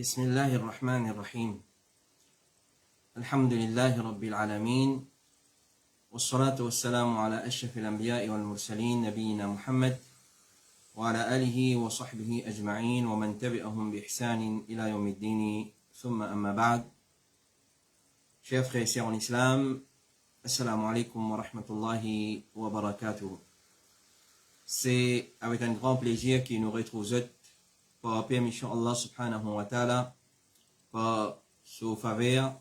بسم الله الرحمن الرحيم الحمد لله رب العالمين والصلاة والسلام على أشرف الأنبياء والمرسلين نبينا محمد وعلى آله وصحبه أجمعين ومن تبعهم بإحسان إلى يوم الدين ثم أما بعد. Chers frères et sœurs en islam, assalamu alaikum wa rahmatullahi wa barakatuh. C'est avec un grand plaisir que nous retrouvons pour permission Allah subhanahu wa ta'ala pour ce faveur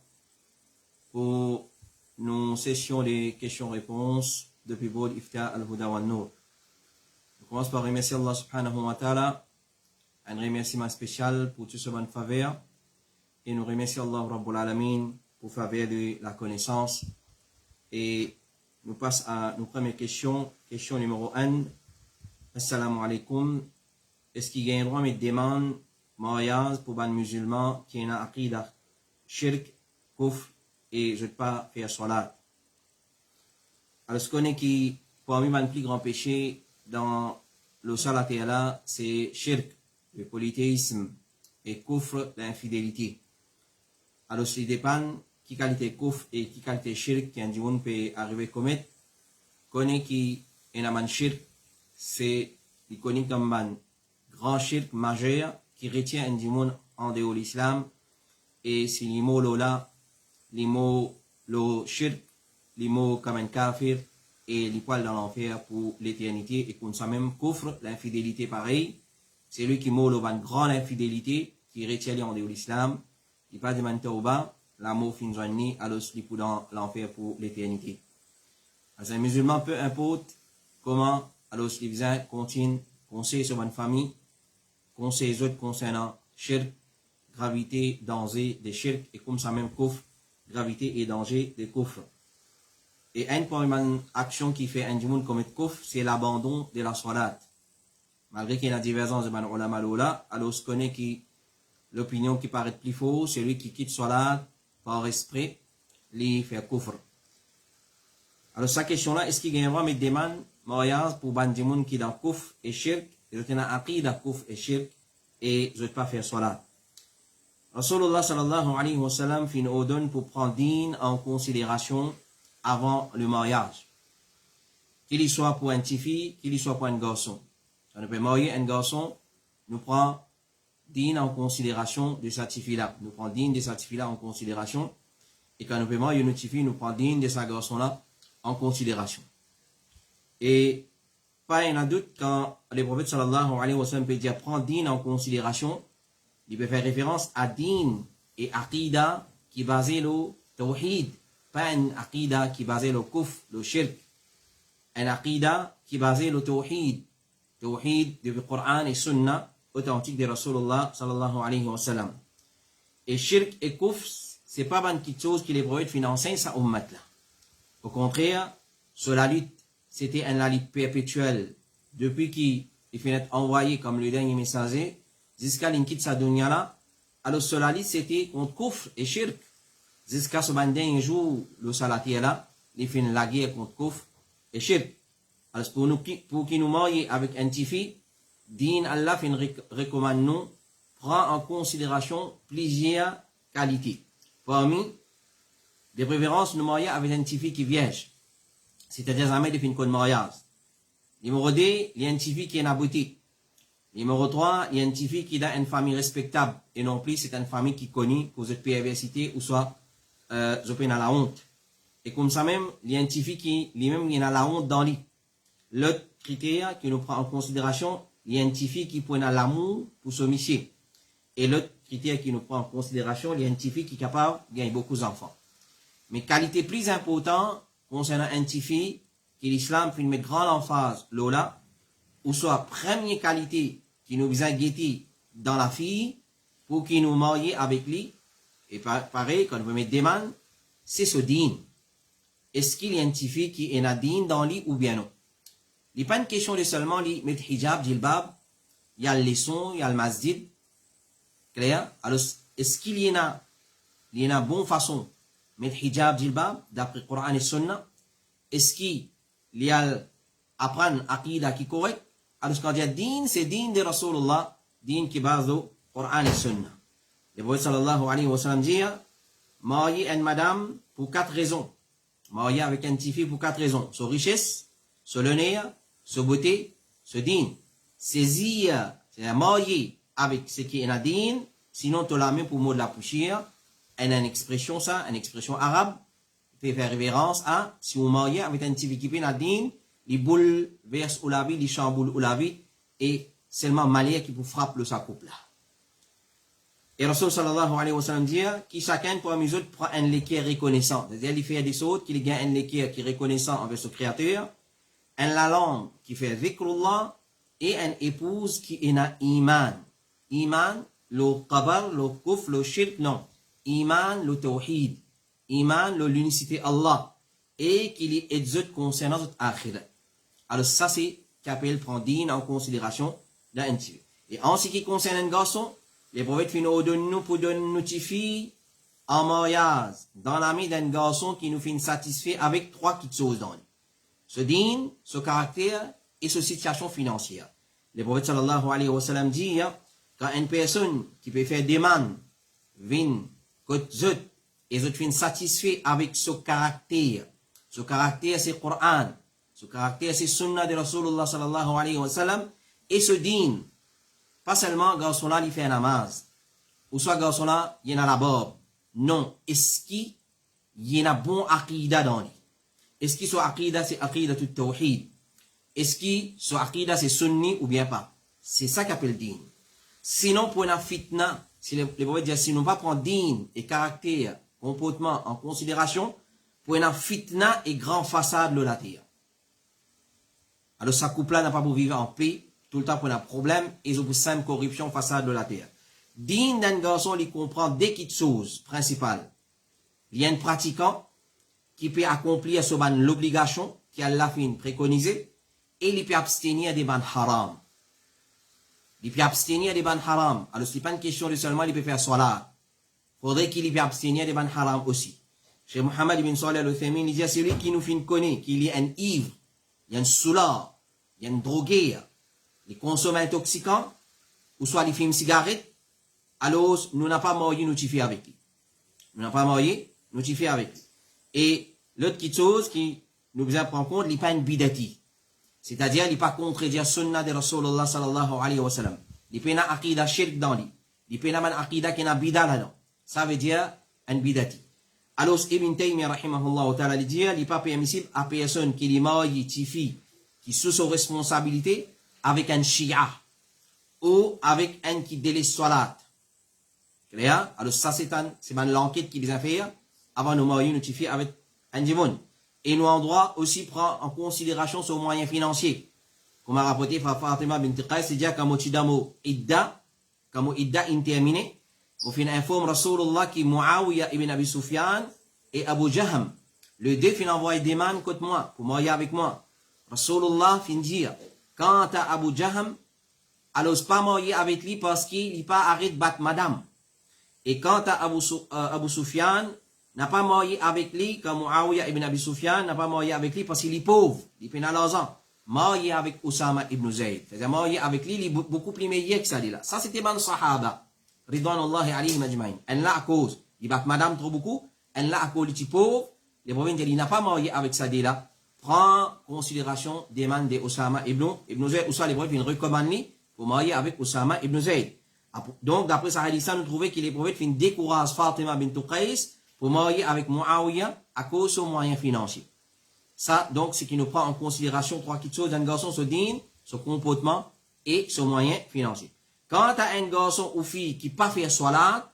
pour nos sessions de questions-réponses depuis Bol Ifta al-Huda wa Nour. Je commence par remercier Allah subhanahu wa ta'ala, un remerciement spécial pour tout ce bon faveur, et nous remercions Allah Rabbul Alamin pour faveur de la connaissance. Et nous passons à nos premières questions. Question numéro 1. Assalamu alaikum. Est-ce qu'il y a un droit de demande mariage pour un musulman qui est en aqidah, shirk, kufr et je ne veux pas faire salat? Alors, ce qu'on est qui, parmi les plus grands péchés dans le salat et Allah, c'est shirk, le polythéisme, et kufr, l'infidélité. Alors, il dépend qui qualité kufr et qui qualité shirk qu'un monde peut arriver à commettre. Connaît qui est un shirk, c'est il connaît comme un grand shirk majeur qui retient un monde en dehors de l'islam, et c'est les mots là, les mots le shirk, les mots comme un kafir et les poils dans l'enfer pour l'éternité. Et comme ça même kufr, l'infidélité pareil, c'est lui qui mot le grande infidélité qui retient en dehors de l'islam, il pas de tauba, l'amour fin joigné alors il pour dans l'enfer pour l'éternité. Als un musulman, peu importe comment alors il vient continue conseil sur une famille, conseil aux autres concernant shirk, gravité, danger des shirk, et comme ça même kufr, gravité et danger des kufr. Et une action qui fait un monde commettre kufr, c'est l'abandon de la salat. Malgré qu'il y a une divergence de ulama là, alors on connaît qui l'opinion qui paraît plus fausse, c'est lui qui quitte salat par esprit, lui fait kufr. Alors sa question là, est-ce qu'il y a vraiment des demandes mariage pour ban du monde qui dans kufr et shirk, et je tiens à aqida kufr et shirk, et je ne veux pas faire salat? Rasulullah sallallahu alayhi wa sallam fin ordonne pour prendre din en considération avant le mariage. Qu'il y soit pour une fille, qu'il y soit pour un garçon. On peut marier un garçon, nous prend din en considération de cette fille-là. Nous prend din de cette fille-là en considération. Et quand nous peut marier une fille, nous prend din de ce garçon-là en considération. Et pas un doute quand le prophète sallallahu alayhi wa sallam peut dire prendre din en considération, il peut faire référence à din et aqida qui basé le tawhid, pas un aqida qui basé le kufr, le shirk. Un aqida qui basé le tawhid, tawhid du Coran et Sunna authentique de Rasulullah sallallahu alayhi wa sallam. Et shirk et kufr, c'est pas une petite chose qui les prophètes financer sa ummat là. Au contraire, sur la lutte, c'était une lutte perpétuelle depuis qu'il finit envoyé comme le dernier messager jusqu'à l'inquiète sa dunya là. Alors sur la lutte, c'était contre kufr et shirk. Jusqu'à ce dernier jour, le salatier là, il finit la guerre contre kufr et shirk. Alors pour qu'il nous marie avec un tifi, din Allah fin recommande nous, prend en considération plusieurs qualités. Parmi de préférence, nous marier avec un tifi qui vierge. C'est-à-dire jamais de fin de mariage. Numéro 2, il y a un tifi qui est en beauté. Numéro 3, il y a un tifi qui a une famille respectable. Et non plus, c'est une famille qui connaît pour cette perversité ou soit, je peine à la honte. Et comme ça même, il y a un tifi qui, lui-même, il y a la honte dans lui. L'autre critère qui nous prend en considération, il y a un tifi qui prend l'amour pour ce monsieur. Et l'autre critère qui nous prend en considération, il y a un tifi qui est capable de gagner beaucoup d'enfants. Mais qualité plus importante, concernant un petit fille, que l'islam fait mettre grande emphase, lola, ou soit première qualité qui nous vient guetter dans la fille, pour qu'il nous marie avec lui, et pareil, quand on veut mettre des demande, c'est ce din. Est-ce qu'il y a un petit fille qui est un din dans lui ou bien non? Il n'y a pas une question de seulement lui mettre hijab, jilbab, il y a le leçon, il y a le masjid, clair? Alors, est-ce qu'il y a une bonne façon mettre hijab, jilbab, d'après le Coran et Sunna? Est-ce qu'il y a apprendre aqida qui est correct? Alors, ce qu'on dit din, c'est din de Rasulullah, din qui base au Coran et Sunna. Le prophète sallallahu alayhi wa sallam dit, marier une madame pour 4 raisons. Marier avec une petite fille pour 4 raisons. Sa richesse, sa honneur, sa beauté, sa dîne. Saisir, c'est marier avec ce qui est la dîne, sinon tu l'as mis pour mot de la poussière. Elle a une expression, ça, une expression arabe, fait faire révérence à, si vous mariez avec une petite fille qui est la dîne, les bouleversent ou la vie, les chamboulent ou la vie, et seulement malheur qui vous frappe le sa couple là. Et Rasul sallallahu alayhi wa sallam dit que chacun parmi eux prend un léquer reconnaissant. C'est-à-dire, il fait des autres, qu'il gagne un léquer qui est reconnaissant envers son créateur, un la langue qui fait dhikrullah, et une épouse qui est na iman. Iman, le qabar, le kuf, le shirk, non. Iman, le tawhid. Iman, l'unicité Allah. Et qu'il y ait d'autres concernant notre akhirat. Alors ça, c'est qu'appelle prend dîne en considération d'un individu. Et en ce qui concerne un garçon, les prophètes finissent de nous pour nous filles en mariage dans l'ami d'un garçon qui nous finit satisfait avec 3 petites choses dans lui. Ce dîne, ce caractère et sa situation financière. Le prophète sallallahu alayhi wa sallam dit, quand une personne qui peut faire des demandes vient côté zut et zut finit satisfait avec ce caractère c'est Coran, ce caractère c'est Sunna de Rasulullah sallallahu alayhi wa sallam, et ce dîne, pas seulement garçon là il fait un namaz, ou soit garçon là il y en a la barbe. Non, est-ce qu'il y en a bon aqida dans lui? Est-ce qu'il soit aqida c'est aqida tout tawhid? Est-ce qu'il soit aqida c'est sunni ou bien pas? C'est ça qu'appelle dîne. Sinon pour une fitna, si les prophètes disent si nous pas prendre dîne et caractère, comportement en considération, pour une fitna et grand façade de la terre. Alors sa couple là n'a pas pour vivre en paix, tout le temps pour un problème, et ils ont pour simple corruption façade de la terre. Digne d'un garçon, il comprend des petites choses principales. Il y a un pratiquant qui peut accomplir ce ban l'obligation qui a la fin préconisée, et il peut abstenir des ban haram. Il peut abstenir des ban haram. Alors ce n'est pas une question de seulement il peut faire salat. Il faudrait qu'il peut abstenir des ban haram aussi. Chez Mohammed ibn Salih al-Uthaymin, il dit à celui qui nous fin connaît qu'il y a un ivre, il y a un soulard, il y a un drogué, il consomme intoxicant, ou soit il fume cigarette, alors nous n'avons pas moyen de notifier avec lui. Nous n'avons pas moyen de notifier avec lui. Et l'autre petite chose qui nous besoin prendre compte, il n'est pas une bidati. C'est-à-dire, il n'est pas contredire sunna de Rasulullah sallallahu alayhi wa sallam. Il n'est pas un aqida shirk dans lui. Il n'est pas un aqida qui est un bida là-dedans. Ça veut dire un bidati. Alors, Ibn Taymiyyah, rahimahullah ta'ala, il dit, il n'est pas permissible à personne qui est marié, tifi, qui sous sa responsabilité, avec un shia, ou avec un qui délaisse salat. Clair? Alors, ça, c'est l'enquête qui les a fait, avant de marier, notifier avec un divon. Et nous, en droit, aussi prendre en considération ses moyens financiers. Comme a rapporté Fatima bint Qais, c'est-à-dire, comme idda interminé, au fin informe Rasulullah qui Muawiyah ibn Abi Sufyan et Abu Jaham. Le deux fin envoyer des man contre moi, pour marier avec moi. Rasulullah fin dire, quant à Abu Jaham, alors pas marier avec lui parce qu'il n'est pas arrêté de battre madame. Et quant à Abu Sufyan, n'a pas marié avec lui, comme Muawiyah ibn Abi Sufyan n'a pas marié avec lui parce qu'il est pauvre, il est à l'argent. Marié avec Oussama ibn Zayd. C'est-à-dire marié avec lui, il est beaucoup plus meilleur que ça. Ça c'était ban sahaba. Ridwanullahi alayhim ajma'in. Elle l'a à cause, il bat madame trop beaucoup, elle l'a à cause, il est pauvre, les prophètes disent, il n'a pas marié avec ça là. Prends considération des man de Oussama ibn Zayd, ou soit les prophètes recommandent lui pour marier avec Oussama ibn Zayd. Donc, d'après ça, nous trouvons que les prophètes découragent Fatima bint Qais pour marier avec Muawiyah à cause de son moyen financier. Ça, donc, c'est qui nous prend en considération 3 petites choses d'un garçon, son dîne, son comportement et son moyen financier. Quant à un garçon ou fille qui pas fait salat,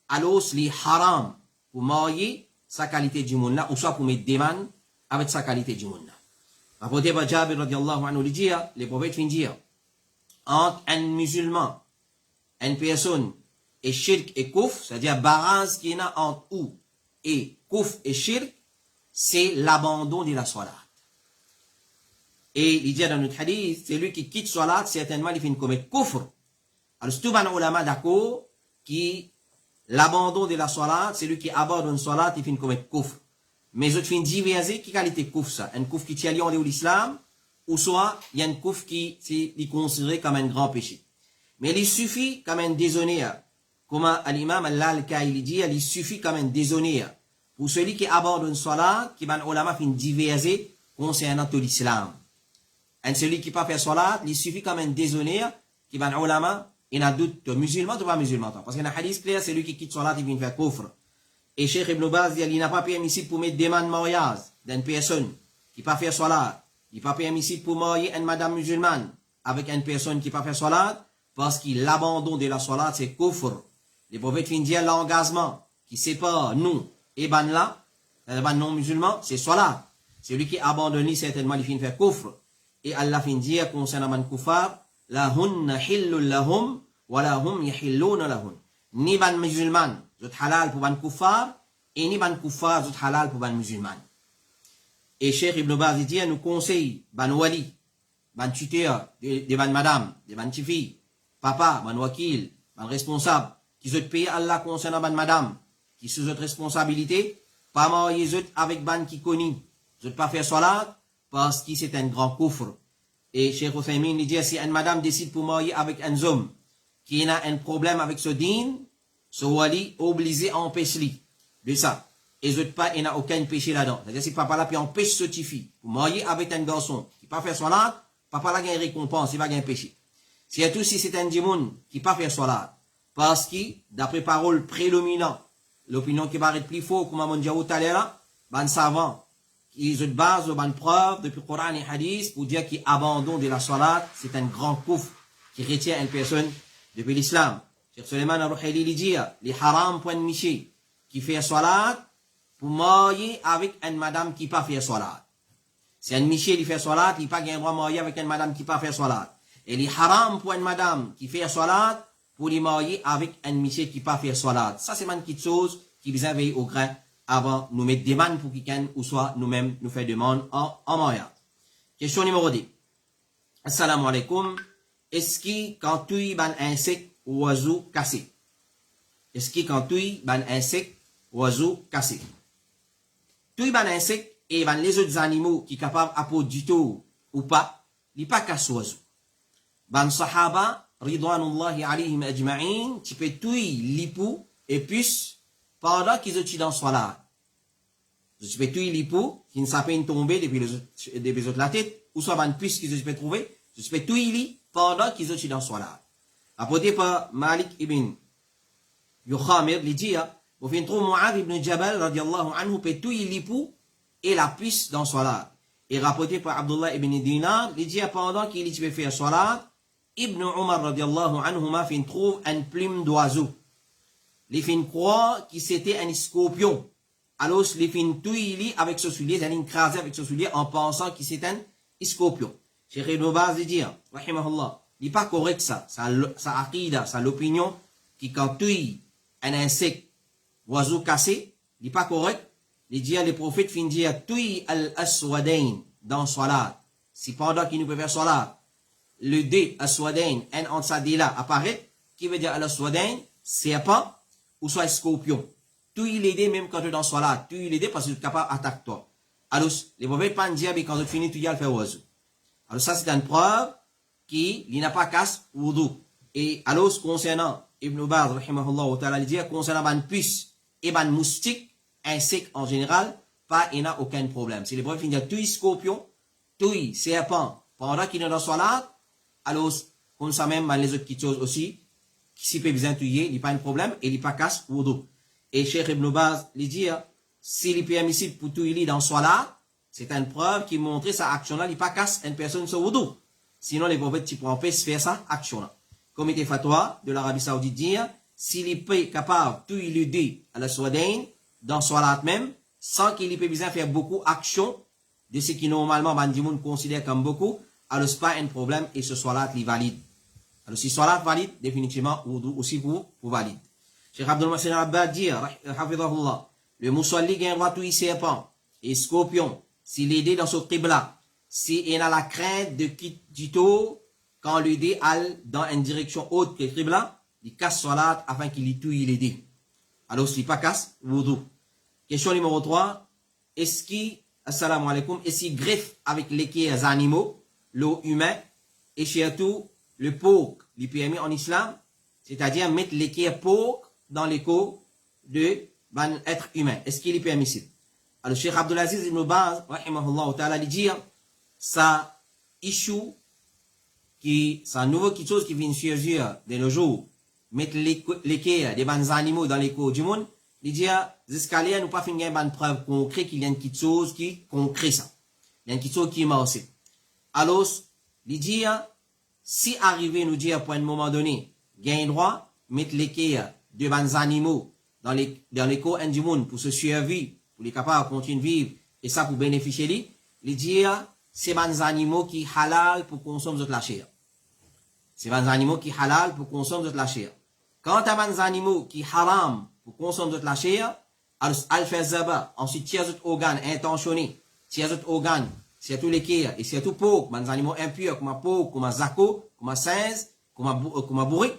alors c'est haram pour marier sa qualité du monde là, ou soit pour mettre des man avec sa qualité du monde là. Rapporté par Jabir radiallahu anhu, les prophètes finissent dire, entre un musulman, une personne et shirk et kouf, c'est-à-dire barrage qui est entre ou et kouf et shirk, c'est l'abandon de la salat. Et il dit dans notre hadith, c'est lui qui quitte salat, certainement il finit commettre kufr. Alors, c'est tout le ulama d'accord qui l'abandon de la salat, c'est lui qui abandonne salat, il finit commettre kufr. Mais je fin diverser qui qualité kufr ça? Un kufr qui tient lié au l'islam, ou soit il y a un kufr qui est considéré comme un grand péché. Mais il suffit comme un déshonneur comment l'imam al-Lalkai dit, il suffit quand même déshonneur pour celui qui abandonne salat, qui van ulama fin diverser concernant tout l'islam. Et celui qui pas fait salat, il suffit quand même déshonneur qui van ulama, il a doute musulman ou pas musulman. Parce qu'il y a un hadith clair, celui qui quitte salat, il vient faire kufr. Et Cheikh Ibn Baz dit, il n'a pas permis pour mettre des mains de mariage d'une personne qui pas fait salat. Il n'est pas permis pour marier une madame musulmane avec une personne qui pas fait salat, parce qu'il l'abandon de la salat, c'est kufr. Les prophètes fin dire l'engagement qui sépare nous et ban non musulman, c'est salat. Celui qui abandonne certainement, il fin faire kufr. Et Allah fin dire concernant man kufar, la hunna hillul lahum, wa la hum yahilluna lahun. Ni ban musulman, zot halal pour ban kufar, et ni ban kufar, zot halal pour ban musulman. Et Cheikh Ibn Baz dit, nous conseille, ban wali, ban tuteur, de ban madame, de ban tifi, papa, ban wakil, ban responsable, qui se paye Allah concernant ban madame, qui sous votre responsabilité, pas marier zot avec ban qui connaît, zot pas faire salat, parce que c'est un grand kufr. Et Cheikh Othaymin dit, si une madame décide pour marier avec un homme, qui a un problème avec ce din, ce wali obligé à empêcher de ça. Et zot pas, il n'a aucun péché là-dedans. C'est-à-dire, si papa là, puis empêche ce tifi, pour marier avec un garçon, qui pas faire salat, papa là, il a une récompense, il va gagner un péché. Surtout si c'est un dimoun qui pas faire salat, parce que, d'après parole prédominante, l'opinion qui va être plus fort, comme on dit tout à l'heure, ban savant, qui se base sur une preuve depuis le Coran et Hadith pour dire qu'il abandonne de la salat, c'est un grand couf qui retient une personne depuis l'islam. Cheikh Suleiman al-Ruhaili dit, les haram point miché, qui fait salat, pour marier avec une madame qui pas fait salat. Si un miché qui fait salat, il pas gain droit marier avec une madame qui pas fait salat. Et les haram pour une madame qui fait salat, pour les marier avec un miché qui pas fait salat. Ça c'est une petite chose qui vous veiller au grain avant nous mettre des mains pour quelqu'un ou soit nous-mêmes nous faire demande en mariage. Question numéro 2. Assalamu alaikum. Est-ce que quand tu y ban insecte ou oiseau cassé? Est-ce que quand tu y ban insecte ou oiseau cassé? Tu y ban insecte et ban les autres animaux qui sont capables d'apporter du tout ou pas, il pas casse oiseau. Ban sahaba, ridwanullahi alayhim ajma'in, tu peux tout y lipou et puce pendant qu'ils étaient dans salat. Je peux tout y lipou, qui ne s'appelle tomber depuis les autres la tête, ou soit ban puce qu'ils ont trouvé, je peux tout y li pendant qu'ils étaient dans salat. Apporté par Malik ibn Yukhamir, il dit, au fin trouve Mu'adh ibn Jabal, radiallahu anhu, peut tout y lipou et la puce dans salat. Et rapporté par Abdullah ibn Dinar, il dit, pendant qu'il y peut faire salat, Ibn Umar, radiallahu anhu, m'a fait trouve une plume d'oiseau. Les fins croient que c'était un scorpion. Alors, les fins touillent avec ce soulier, ils allaient écraser avec ce soulier en pensant que c'était un scorpion. Cheikh Ibn Baz dit, rahimahullah, il n'est pas correct ça. Ça aqida, ça l'opinion, qui quand touille un insecte, oiseau cassé, il n'est pas correct. Il dit, les prophètes fin dire, touille al-aswadain dans salat. Si pendant qu'il nous peut faire salat, le dé aswadain, un entre sa dé là apparaît, qui veut dire al-aswadain, serpent, ou soit scorpion. Tout il aide même quand tu es dans salat, tout il aide parce que tu es capable d'attaquer toi. Alors, les mauvais pas dire, mais quand tu finis, tu y as le faire oiseau. Alors, ça, c'est une preuve qu'il n'a pas casse wudu. Et alors, concernant Ibn Baz, rahimahullah, ta'ala, il dit, concernant ban puce et ban moustique, insectes en général, pas, il n'a aucun problème. Si les mauvais finissent, tout scorpion, tout serpent, pendant qu'il est dans salat, alors, comme ça même, les autres petites choses aussi, si peut bien tuer, il n'y a pas un problème, et il n'y a pas casse wudu. Et Cheikh Ibn Baz, il dit, s'il est permissible pour tuer dans salat, c'est une preuve qui montre sa action-là, il n'y a pas casse une personne sur wudu. Sinon, les prophètes, tu peux empêcher faire ça, action-là. Comité fatwa de l'Arabie Saoudite dit, s'il est capable de tuer le dé à la Swadain, dans salat même, sans qu'il ait besoin de faire beaucoup d'action, de ce qui normalement, Bandimoun considère comme beaucoup, alors c'est pas un problème, et ce salat est valide. Alors, si salat valide, définitivement, wudu aussi pour valide. Cheikh Abdul Mahsin al-Abbad dit, hafidahullah, le musalli gagne droit tout serpent et scorpion, s'il est dans ce qibla, s'il a la crainte de quitter du tout, quand le dé aille dans une direction haute que le qibla, il casse salat afin qu'il y touille les dés. Alors, s'il pas casse, wudu. Question numéro 3. Est-ce qu'il, assalamu alaikum, est-ce qu'il greffe avec les animaux, l'eau humaine, et surtout, le porc, les permis en islam, c'est-à-dire mettre l'équerre pour dans l'écho de être humain. Est-ce qu'il est permissible? Alors, Cheikh Abdulaziz Ibn Baz, rahimahullah ta'ala, il dit, ça issue, c'est un nouveau quelque chose qui vient surgir de nos jours, mettre l'équerre des bons animaux dans l'écho du monde, il dit, jusqu'à là, nous pas fait une preuve concrète qu'il y a une petite chose qui concret ça. Il y a une petite chose qui est marche. Alors, il dit, si arrivé nous dire, pour un moment donné, gain droit, mettre l'équerre de bons animaux dans l'écho du monde pour se survivre, pour les capables de continuer de vivre, et ça pour bénéficier de lui, il dit, c'est bons animaux qui halal pour consommer de la chair. C'est bons animaux qui halal pour consommer de la chair. Quant à bons animaux qui haram pour consommer de la chair, alors, al-fazaba, ensuite, tiers d'autres organes intentionnés, tiers d'autres organes, c'est tout l'équerre, et c'est tout porc, bons animaux impurs, comme un porc, comme un zako, comme un singe, comme un bourrique,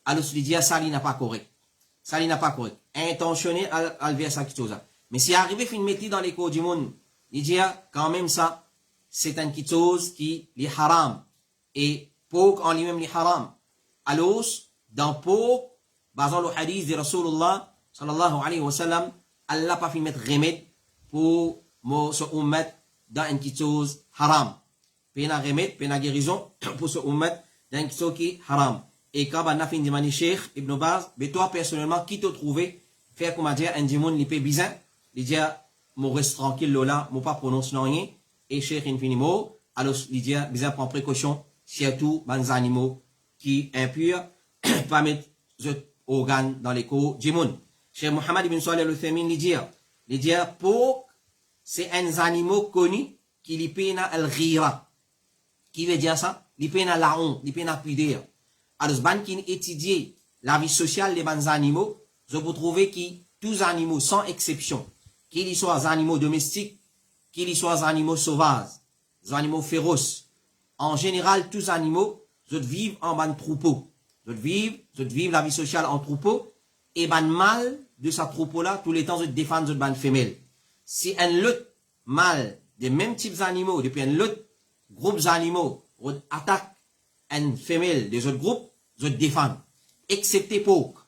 alors, il dit, ça, il n'a pas correct. Ça, il n'a pas correct. Intentionné, à vers ça, quelque chose. Mais si arrivé, fin mettre dans les cours du monde, il dit, quand même ça, c'est une petite chose qui est haram. Et porc en lui-même est haram. Alors, dans porc, basant le hadith de Rasulullah, sallallahu alayhi wa sallam, Allah pas fait mettre remède pour se ummet dans une petite chose haram. Pena remède, pena guérison pour se ummet dans une petite chose qui est haram. Et quand on a fait une demande Cheikh Ibn Baz, mais toi personnellement, qui te trouvé, faire comme dire, un démon, il peut bizarre, il dit, mon reste tranquille là, mon pas prononce rien, et Cheikh infiniment, alors il dit, bizarre prend précaution, surtout, les animaux qui impurs, pas mettre des organes dans les corps du monde. Cheikh Mohammed ibn Salih al-Uthaymin, il dit, pour, c'est un animal connu, qui lui peine al-ghira. Qui veut dire ça? Il peine la honte, il peine à pudeur. Alors, si on étudie la vie sociale des bons animaux, vous pouvez trouver que tous les animaux, sans exception, qu'ils soient animaux domestiques, qu'ils soient animaux sauvages, des animaux féroces, en général, tous les animaux, ils vivent en ban troupeau. Ils vivent la vie sociale en troupeau, et ban mâle de sa troupeau-là, tous les temps, ils défendent les ban femelles. Si un lot mâle des mêmes types d'animaux, depuis un lot groupe d'animaux, attaque une femelle des autres groupes, ils défendent. Excepté porc,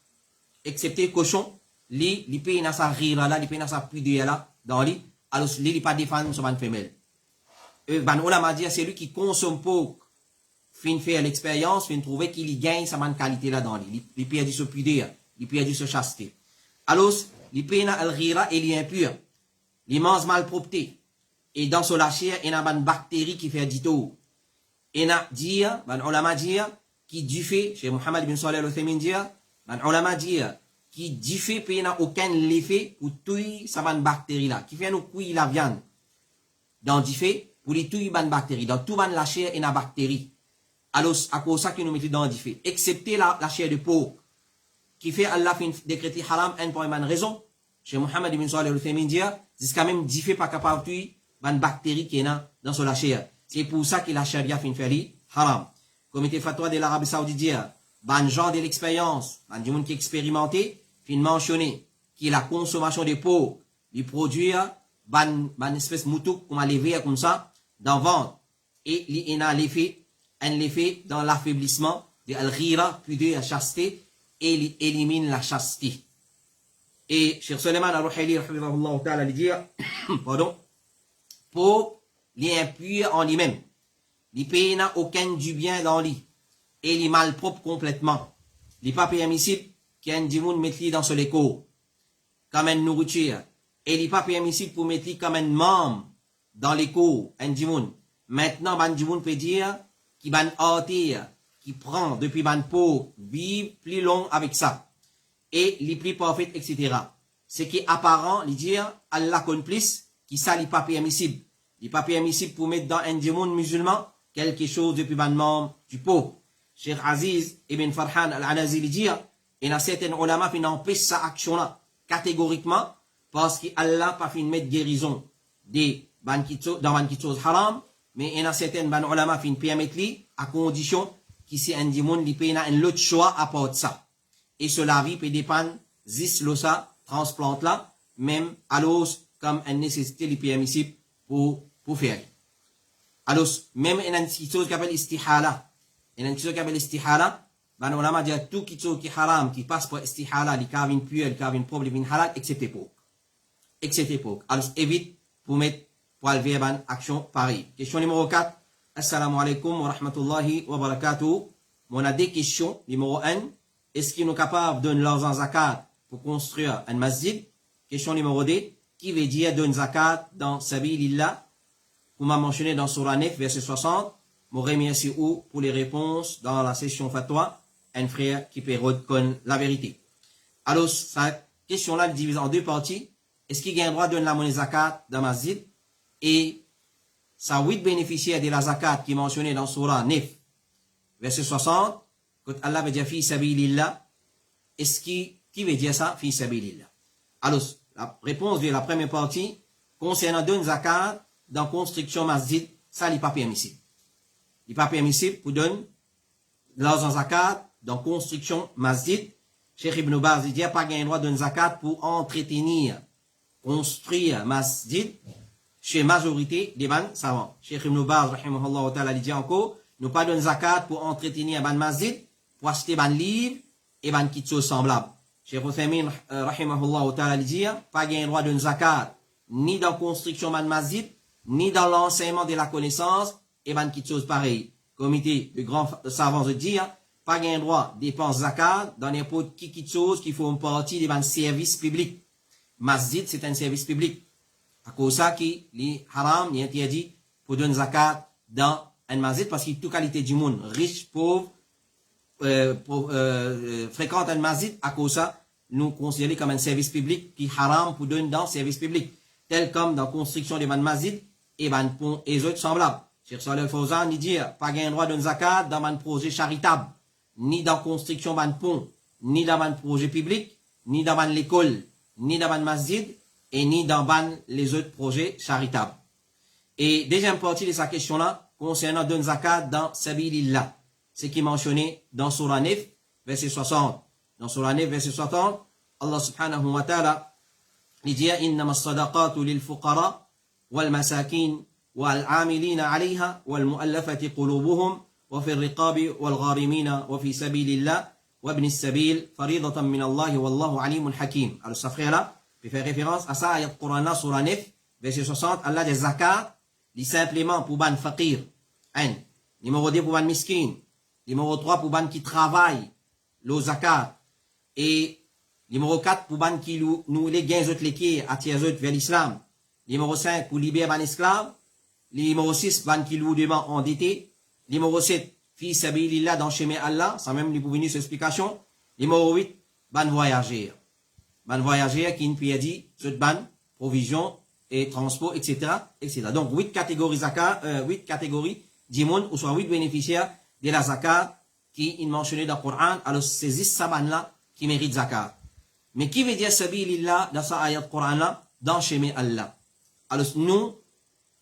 excepté cochon, les pays n'a sa rire là, les pays n'a sa pudeur là, dans lui, alors les pas défendre sur une femelle. On l'a dit, c'est lui qui consomme porc, fin faire l'expérience, fin trouver qu'il gagne sa bonne qualité là dans lui. Il perd du pudeur, il perd du chasteté. Alors, les pays n'a al rira et les impur, les mange malpropreté. Et dans ce chair, il y a une bactérie qui fait du tout. Et on a dit, on l'a dit, qui du fait, chez Mohammed bin Salih al-Uthaymin dit, on l'a dit, qui du fait, puis n'a aucun effet pour tuer sa bonne bactérie là, qui fait nous cuire la viande. Dans du fait, pour les tuer bonne bactérie. Dans tout la chair, il y a une bactérie. Alors, à cause ça, qui nous met dans du fait. Excepté la chair de porc, qui fait Allah fin décréter haram, pour une raison. Chez Mohammed bin Salih al-Uthaymin dit, c'est quand même du fait pas capable de tuer bonne bactérie qui est dans la chair. C'est pour ça que la charia fin faire haram. Comité fatwa de l'Arabie Saoudite dit, ban genre de l'expérience, ban du monde qui expérimenté, fin mentionné, qui est la consommation de peau, les produits, ban espèce moutou, comme à lever comme ça, dans le ventre. Et il y a l'effet dans l'affaiblissement de al-ghira, puis de la chasteté, et il élimine la chasteté. Et Cheikh Suleiman al-Ruhaili, il dit, pardon, pour les impurs en lui-même. Les pays n'a aucun du bien dans lui. Et il est malpropre complètement. Il n'est pas permissible qu'il y ait un dimoun mette dans ce écho. Comme une nourriture. Et il n'est pas permissible pour mettre comme un membre dans l'écho, un dimoun. Maintenant, un dimoun peut dire qu'il va hâter, qui prend depuis ban peau, vivre plus long avec ça. Et les plus parfaits, etc. Ce qui est apparent, il dit, Allah complice, qui ça n'est pas permissible. Il n'est pas permissible pour mettre dans un dimoun musulman quelque chose depuis ban membre du pot. Cheikh Aziz ibn Farhan al-Anazili dit, il y a certains ulama qui n'empêchent sa action-là, catégoriquement, parce qu'Allah pas fait mettre guérison dans ban chose haram, mais il y a certains ulama qui permettent lui, à condition qu'il c'est un dimoun, il peut y avoir un autre choix à part ça. Et cela vie peut dépendre, zis l'osa, transplante là, même à l'os, comme une nécessité, il est permissible pour faire. Alors, même il y a une chose qui s'appelle istihala. Il y a une chose qui s'appelle istihala. ben ulama dit tout qui haram, qui passe pour istihala, li kavin puel, kavin problème halal, excepté pour. Excepté pour. Alors, évite pour mettre, pour lever une action pareille. Question numéro 4. Assalamu alaikum wa rahmatullahi wa barakatuh. On a des questions. Numéro 1. Est-ce qu'ils sont capables de donner l'argent zakat pour construire un masjid? Question numéro 2. Qui veut dire donner zakat dans sabilillah? Vous m'avez mentionné dans Surah 9, verset 60. Mon remercie où pour les réponses dans la session fatwa. Un frère qui peut reconnaître la vérité. Alors, cette question-là est divisée en deux parties. Est-ce qu'il y a un droit de donner la monnaie zakat dans masjid? Et ça 8 bénéficiaires de la zakat qui est mentionné dans Surah 9, verset 60, quand Allah veut dire fi sabilillah, est-ce qui veut dire ça, fi sabilillah? Alors, la réponse de la première partie, concernant donner zakat dans construction masjid, ça n'est pas permissible. Il n'est pas permissible pour donner l'argent zakat dans construction masjid. Cheikh Ibn Baz dit, pas un droit de donner zakat pour entretenir, construire masjid, chez majorité des ban savants. Cheikh Ibn Baz, rahimahullah ta'ala, dit encore, nous pas donner zakat pour entretenir ban masjid, pour acheter ban livre et ban kitso semblable. Cheikh Uthaymin, rahimahullah ta'ala, dit, pas un droit de donner zakat, ni dans construction ban masjid, ni dans l'enseignement de la connaissance, et ban kitso pareil. Comité de grands savants de dire, pas un droit de dépenser zakat dans n'importe qui chose qui font partie des ban services publics. Masjid, c'est un service public. À cause ça qui les haram, il interdit pour donner zakat dans un masjid parce qu'il y a toute qualité du monde, riche, pauvre, fréquente un masjid. À cause ça, nous considérons comme un service public qui haram pour donner dans service public, tel comme dans la construction des masjid et ban pont et autres semblables. Cheikh Saleh Fawzan dit pas un droit de donner zakat dans un projet charitable, ni dans la construction d'un pont, ni dans un projet public, ni dans l'école, ni dans le masjid, et ni dans les autres projets charitables. Et deuxième partie de sa question-là, concernant don zakat dans sabilillah, ce qui est mentionné dans Surah 9, verset 60. Dans Surah 9, verset 60, Allah subhanahu wa ta'ala dit « Innama as-sadaqatu lil fuqara wal masakin wal amilina alayha wal mu'allafati qulubuhum wa fi riqabi wal gharimina wa fi sabilillah wa ibn as-sabil faridatan min Allah wallahu alimun hakim » Alors ce frère-là, puis faire référence à ça, ayat Qur'an, Surah 9, verset 60, Allah des zakat, dit simplement pour ban faqir, un. Numéro 2 pour ban miskin. Numéro 3 pour ban qui travaille, le zakat. Et numéro 4 pour ban qui nous les gains autres les attirent vers l'islam. Numéro 5 pour libérer ban esclave. Numéro 6 ban qui loue demain endetté. Numéro 7 fi sabilillah dans chemin Allah, sans même lui pour venir sur explication. Numéro 8 ban voyager. Ban voyageur qui nous a dit, cette ban, provision et transport, etc., etc. Donc, 8 catégories zakat, 8 catégories d'imon, ou soit 8 bénéficiaires de la zakat qui est mentionné dans le Coran. Alors, c'est 10 saban-là qui méritent zakat. Mais qui veut dire sabilillah dans sa ayat Coran-là, dans chemin Allah? Alors, nous,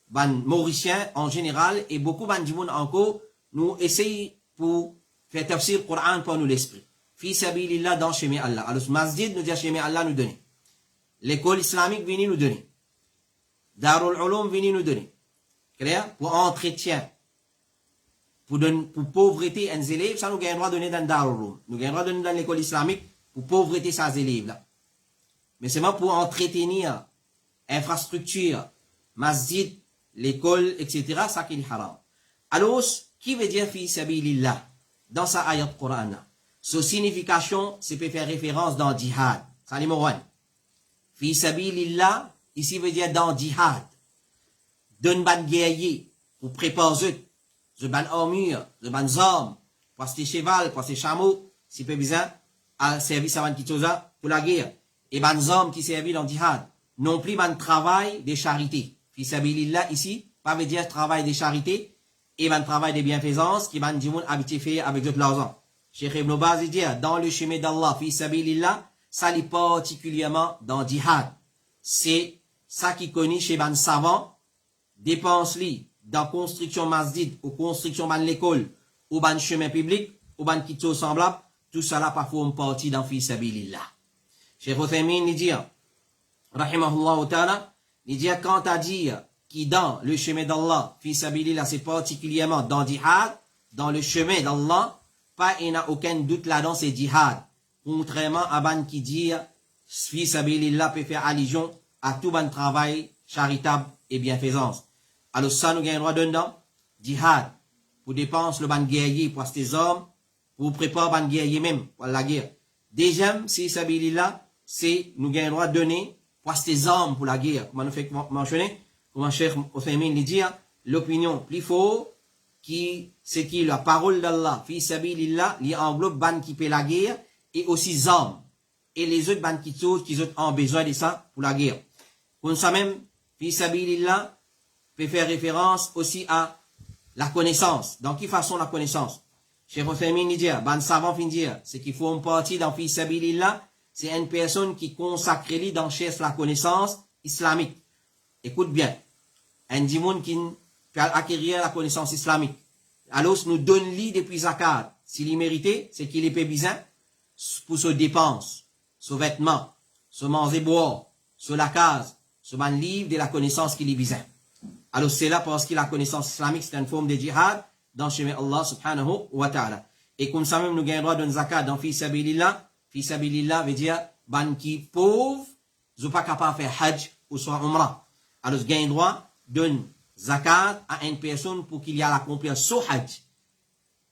ban Mauriciens en général, et beaucoup ban d'imon encore, nous essayons pour faire tafsir Coran pour nous l'esprit. Fi sabilillah dans chemin Allah. Alors, masjid nous dit chemin Allah nous donner. L'école islamique vient nous donner. Darul Ulum vient nous donner. Clair? Pour entretien. Pour pauvreté des élèves, ça nous gagne droit de donner dans Darul Ulum. Nous gagne droit de donner dans l'école islamique pour pauvreté ces élèves-là. Mais c'est pas pour entretenir infrastructure, masjid, l'école, etc. Ça qui est haram. Alors, qui veut dire fi sabilillah dans sa ayat Coran? Sa signification, c'est peut faire référence dans djihad. Ça numéro 1. Fi sabilillah, ici veut dire dans djihad. D'un ban guerrier, pour préparer de ban armure, de ban armes, pour ces cheval, pour ces chameaux, si peu besoin, à service à ban kitosa, pour la guerre. Et ban armes qui servent dans djihad. Non plus ban travail des charités. Fi sabilillah, ici, pas veut dire travail des charités, et ban travail des bienfaisances, qui ban djimoun habité fait avec de l'argent. Cheikh Ibn Baz dit, dans le chemin d'Allah, fi sabilillah, ça l'est particulièrement dans djihad. C'est ça qui connaît chez ban savant, dépense-li dans construction masjid, ou construction ban l'école, ou ban chemin public, ou ban kitso semblable, tout cela pas forme partie dans fi sabilillah. Cheikh Uthaymin dit, rahimahullah ta'ala, il dit, quant à dire qui dans le chemin d'Allah, fi sabilillah, c'est particulièrement dans djihad, dans le chemin d'Allah, pas il n'y a aucun doute là-dedans, c'est djihad. Contrairement à ban qui dit, fi sabilillah peut faire allusion à tout ban travail charitable et bienfaisance. Alors ça, nous gagnons droit dedans, djihad, pour dépenser le ban guerrier, pour ces hommes, pour préparer ban guerrier même, pour la guerre. Deuxième, si sabilillah, c'est nous gagnons droit donner pour ces hommes pour la guerre. Comment nous fait mentionner, comment Cheikh Othaymin lui dit, l'opinion plus fort, c'est qui la parole d'Allah, fi sabilillah, li englobe ban qui paie la guerre, et aussi hommes. Et les autres ban qui ont besoin de ça pour la guerre. Comme ça même, fi sabilillah, peut faire référence aussi à la connaissance. Dans quelle façon la connaissance? Cheikh Othaymin dit, ban savant fin dire, c'est qu'il faut une partie dans fi sabilillah, c'est une personne qui consacre lui dans cherche la connaissance islamique. Écoute bien. Un dimoun qui peut acquérir la connaissance islamique. Alors, nous donne lui depuis zakat. S'il y méritait, c'est qu'il est paysan pour ses dépenses, ses vêtements, se manger boire, sur la case, se ban livre de la connaissance qu'il est besoin. Alors, c'est là parce que la connaissance islamique, c'est une forme de djihad dans le chemin Allah subhanahu wa ta'ala. Et comme ça même, nous gagnons droit d'une zakat dans fi sabilillah. Fi sabilillah veut dire, ban qui pauvre, ils sont pas capables de faire hajj ou soit umrah. Alors, ils gagnent droit d'une zakat à une personne pour qu'il y ait accompli son hajj.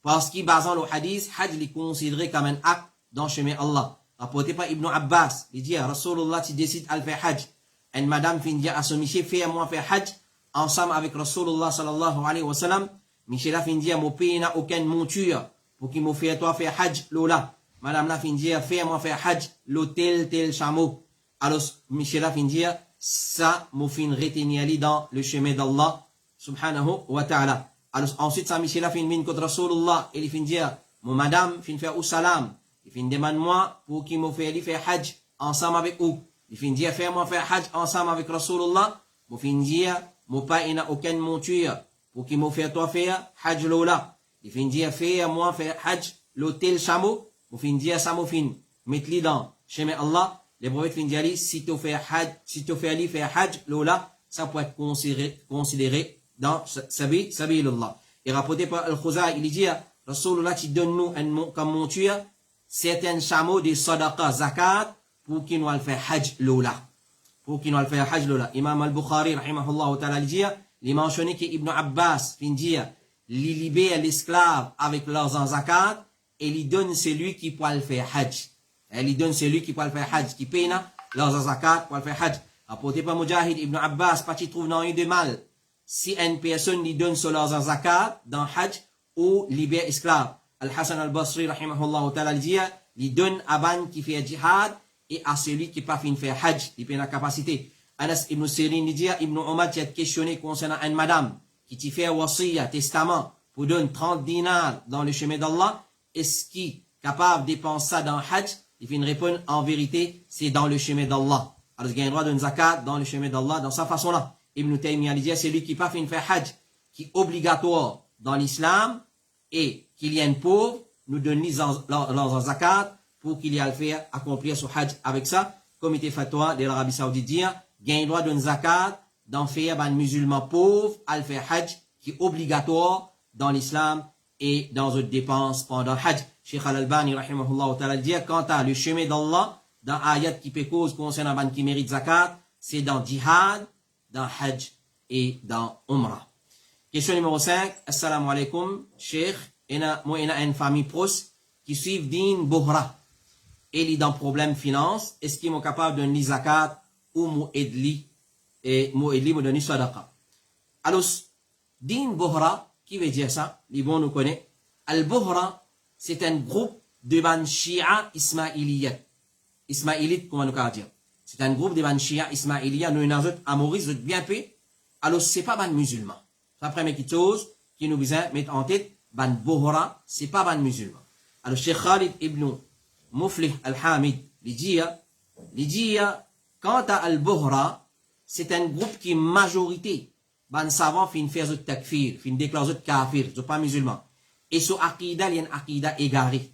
Parce qu'il, basant le hadith, hajj est considéré comme un acte dans le chemin Allah. Rapporté par Ibn Abbas, il dit, Rasulullah, tu décides à faire hajj. Une madame finit à son monsieur, fais-moi faire hajj, ensemble avec Rasulullah sallallahu alayhi wa sallam. Michel a finit à mon pays n'a aucune monture pour qu'il me fasse toi faire hajj, lola. Madame la finit à fais-moi faire hajj, l'hôtel tel chameau. Alors, Michel a finit ça, me fin retenir dans le chemin d'Allah, subhanahu wa ta'ala. Alors, ensuite, ça, Michel a fin min contre Rasulullah, et il fin dire, mon madame, fin faire ou salam, il fin demande moi, pour qu'il me fasse faire hajj, ensemble avec vous. Il fin dire, fais-moi faire hajj, ensemble avec Rasulullah, mon fin dire, mon père, il n'a aucune monture, pour qu'il me fasse toi faire hajj lola. Il fin dire, fais-moi faire hajj, l'hôtel chameau, mon fin dire, ça, mon fin, mettez-le dans, chemin Allah. Les prophètes fin dire, si tu fais hajj, faire hajj, lola, ça peut être considéré dans sabilillah. Et rapporté par Al-Khuzai, il dit, Rasulullah, tu donnes nous comme monture, certains chameaux de sadaqa, zakat, pour qu'ils nous faire hajj, lola. Pour qu'ils nous faire hajj, lola. Imam Al-Bukhari, rahimahullah, ta'ala, il dit, il mentionné que Ibn Abbas, fin dire, il libère l'esclave avec leurs zakat, et il donne celui qui peut le faire hajj. Elle donne celui qui peut le faire hajj, qui paye leurs zakat pour le faire hajj. Rapporté par Mujahid Ibn Abbas, pas qu'il trouve non de mal. Si une personne lui donne sur leurs zakat dans hajj ou libère esclave. Al-Hassan al-Basri, rahimahullah ta'ala, dit, il donne à ban qui fait jihad et à celui qui pas fin faire hajj, il paye la capacité. Anas ibn Sirin dit, Ibn Omar qui a questionné concernant une madame qui t'y fait wasiya, testament, pour donner 30 dinars dans le chemin d'Allah, est-ce qu'il est capable de dépenser ça dans hajj? Il fait une réponse, en vérité, c'est dans le chemin d'Allah. Alors, il y a un droit d'une zakat dans le chemin d'Allah, dans sa façon-là. Ibn Taymiyyah dit, c'est lui qui pas fait une faire hajj, qui est obligatoire dans l'islam, et qu'il y a un pauvre, nous donne leurs zakat, pour qu'il y ait à le faire, accomplir son hajj avec ça. Comité fatwa de l'Arabie Saoudite dit, il y a un droit d'une zakat, d'en faire un musulman pauvre, à le faire hajj, qui est obligatoire dans l'islam, et dans d'autres dépenses pendant hajj. Cheikh Al-Albani, rahimahullah ta'ala, dit, quant à le chemin d'Allah, dans ayat qui peut cause concernant ban qui mérite zakat, c'est dans djihad, dans hajj et dans umrah. Question numéro 5. Assalamu alaikum, Cheikh. Moi, il y a une famille proche qui suit din bohra. Elle est dans problème finance. Est-ce qu'ils sont capables de donner zakat ou mou edli me donner sadaqa? Alors, din bohra, qui veut dire ça? Les bons nous connaissent. Al-bohra, c'est un groupe de ban Shia Ismailiyat. Ismailite, comment nous dire? C'est un groupe de ban Shia Ismailiyat. Nous, nous autres, à Maurice, bien peu. Alors, c'est pas ban musulman. C'est la première chose qui nous besoin mettre en tête. Ban Bohra, c'est pas ban musulman. Alors, Cheikh Khalid ibn Muflih al-Hamid, il dit, quant à Al-Bohra, c'est un groupe qui est majorité. Ban savant fin faire zot takfir, fin déclare zot kafir, zot pas musulman. Et sur Aqida, il y a une Aqida égarée.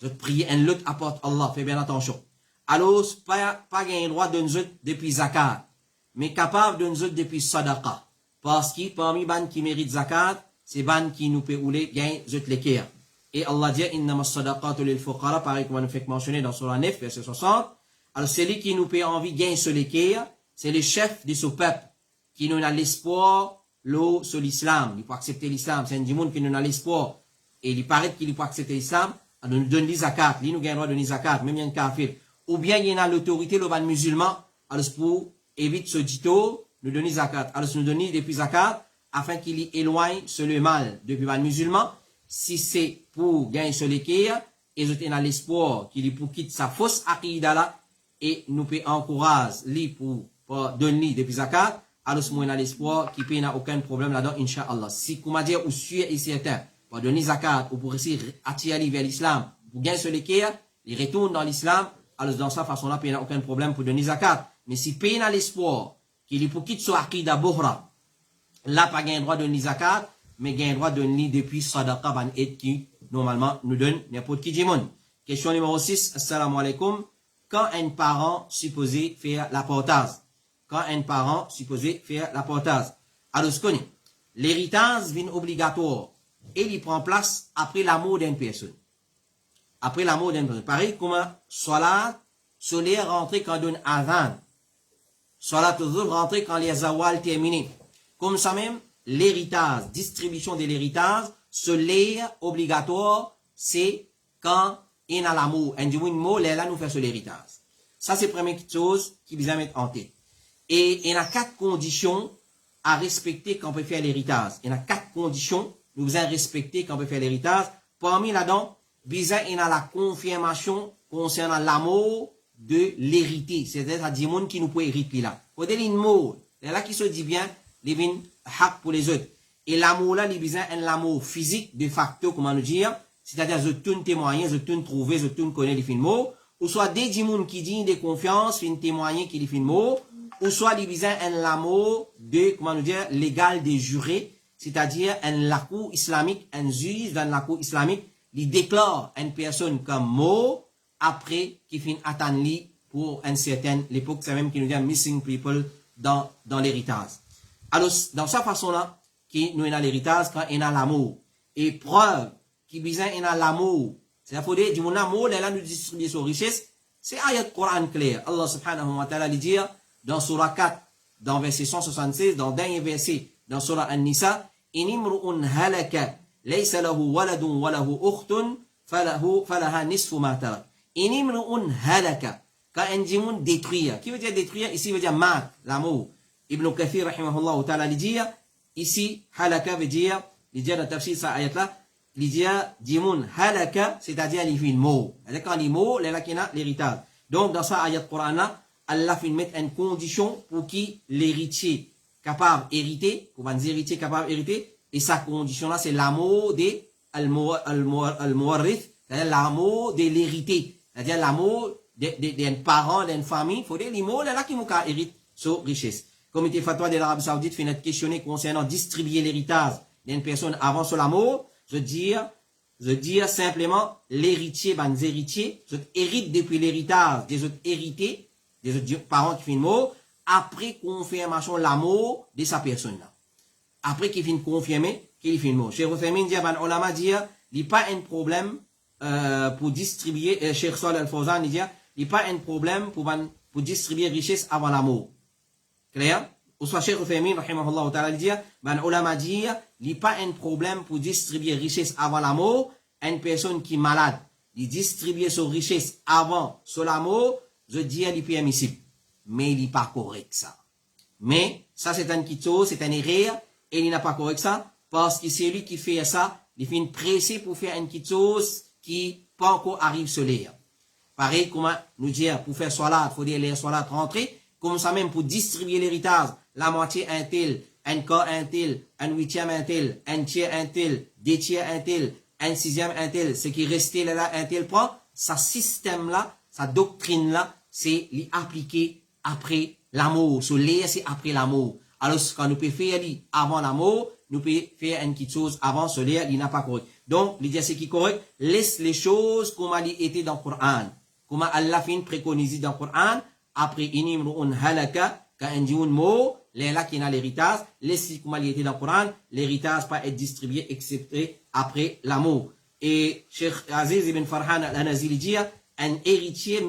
Zot prier un lot apporte Allah, fais bien attention. Alors, pas gagner droit de nous depuis zakat, mais capable de nous depuis sadaqa. Parce que parmi ban qui mérite zakat, c'est ban qui nous peut rouler, gagne zot l'équerre. Et Allah dit, innama sadaqatu lil fuqara, pareil comme on nous fait mentionner dans Surah 9, verset 60. Alors, celui qui nous paye envie gagne sur l'équerre, c'est le chef de ce peuple, qui nous a l'espoir, l'eau sur l'islam. Il peut accepter l'islam. C'est un djimoun qui nous a l'espoir. Et il paraît qu'il peut accepter l'islam. Alors, nous donne les zakat. Il nous gagne le droit de donner zakat, même il y a un kafir. Ou bien, il y a l'autorité, le ban musulman. Alors, pour éviter ce dito, nous donner zakat. Alors, nous donner depuis zakat, afin qu'il éloigne ce le mal depuis le musulman. Si c'est pour gagner sur l'équerre, et nous avons l'espoir qu'il pour quitter sa fausse akida là, et nous peut encourager lui pour donner depuis zakat, alors nous avons l'espoir qu'il n'a aucun problème là-dedans, Inch'Allah. Si, comment dire, ou sûr et certain, pour donner zakat, ou pour essayer d'attirer vers l'islam, pour gagner sur l'équerre, il retourne dans l'islam, alors dans sa façon-là, il n'a aucun problème pour donner zakat. Mais si il n'a l'espoir qu'il pour quitter son akida bohra, là, pas gain droit de donner zakat, mais gain droit de donner depuis sadaqa ban aide qui, normalement, nous donne n'importe qui djimoun. Question numéro 6, assalamu alaikum. Quand un parent supposé faire la portage? Quand un parent supposé faire la portage? Alors, ce qu'on est, l'héritage vient obligatoire et il prend place après la mort d'une personne. Après la mort d'une personne. Pareil, comme salat, solaire rentrer quand donne avant. Salat toujours rentrer quand les zawal terminés. Comme ça même, l'héritage, distribution de l'héritage, solaire obligatoire, c'est quand il y a l'amour. Un du mot, là, nous fait sur l'héritage. Ça, c'est la première chose qui vient mettre en tête. Et il y a 4 conditions à respecter quand on peut faire l'héritage. Il y a 4 conditions, nous devons respecter quand on peut faire l'héritage. Parmi là-dedans, il y a la confirmation concernant l'amour de l'hérité. C'est-à-dire, à dire, qui nous peut hériter là. Faut dire une mot, là qui se dit bien, les vins hak pour les autres. Et l'amour là, il y a l'amour physique, de facto, comment nous dire, c'est-à-dire, je tourne témoigner, je tourne trouver, je tourne connaître les films mots, ou soit des djimoun qui disent de confiance, fin témoigner qui les films mots, ou soit il y a l'amour de, comment nous dire, légal des jurés, c'est-à-dire, la cour islamique, un juge dans la cour islamique, il déclare une personne comme mot, après, qui finit attendre pour une certaine, l'époque, c'est même qui nous dit missing people dans l'héritage. Alors, dans sa façon-là, qui nous a l'héritage quand il a l'amour. Et preuve, qui besoin il a l'amour. C'est-à-dire, faut dire, du mon amour, là, nous distribuer son richesse, c'est ayat Coran clair. Allah subhanahu wa ta'ala dit dire, dans Surah 4, dans verset 176, dans le dernier verset, dans Surah An-Nisa, inimru'un halaka, laysa lahu waladun wa lahu ukhtun, falaha nisfu ma tarak. Inimru'un halaka. Quand un djimoun détruire. Qui veut dire détruire? Ici veut dire mat, l'amour. Ibn Kathir, rahimahullah ta'ala, il dit, ici, halaka veut dire, il dit dans le tafsir, ça ayat là, il dit, djimoun halaka, c'est-à-dire, il fait le mot. C'est-à-dire, quand il mot, il y a l'héritage. Donc, dans ça ayat Coran là, Allah fait mettre une condition pour qui l'héritier capable d'hériter, pour un héritier capable d'hériter, et sa condition là, c'est l'amour de al-muwarrith, c'est-à-dire l'amour de l'hérité, c'est-à-dire l'amour d'un parent, d'une famille, il faut dire l'amour là qui nous hérite sur richesse. Comité fatwa de l'Arabie Saoudite fait notre questionner concernant distribuer l'héritage d'une personne avant son amour, je dire simplement l'héritier, les héritiers, je hérite depuis l'héritage des autres hérités, des autres parents qui font le mot, après confirmation l'amour de sa personne là. Après qu'il finit confirmer qu'il fait le mot. Cheikh Othaymin dit, ulama dit, il n'y a pas un problème pour distribuer, Cheikh Salih Al-Fawzan dit, il n'y a pas un problème pour distribuer richesse avant l'amour. Clair? Ou soit Cheikh Othaymin, rahimahullah ta'ala, dit, ulama dit, il n'y a pas un problème pour distribuer richesse avant l'amour. Une personne qui est malade, il distribue son richesse avant son amour, je dis, il est permissible. Mais il n'est pas correct, ça. Mais, ça, c'est un kito, c'est un erreur, et il n'a pas correct ça, parce que c'est lui qui fait ça, il fait une pressée pour faire une kito qui pas encore arrive sur l'air. Pareil, comment nous dire, pour faire salat, il faut dire les salat rentrer, comme ça même pour distribuer l'héritage, la moitié un tel, un quart un tel, un huitième un tel, un tiers un tel, deux tiers un tel, un sixième un tel, ce qui restait là, un tel prend, sa système là, sa doctrine là, c'est l'appliquer après l'amour. So, l'air, c'est après l'amour. Alors, quand nous pouvons faire avant l'amour, nous pouvons faire une petite chose avant ce l'air, il n'a pas correct. Donc, l'idée, c'est qui est correct, laisse les choses comme elles étaient dans le Coran. Comme Allah fait préconisé dans le Coran, après, inimru'un halaka, quand un dit un mot, là qui a l'héritage, laisse comme elles étaient dans le Coran, l'héritage pas être distribué, excepté après l'amour. Et Cheikh Aziz ibn Farhan al-Anazili dit, un héritier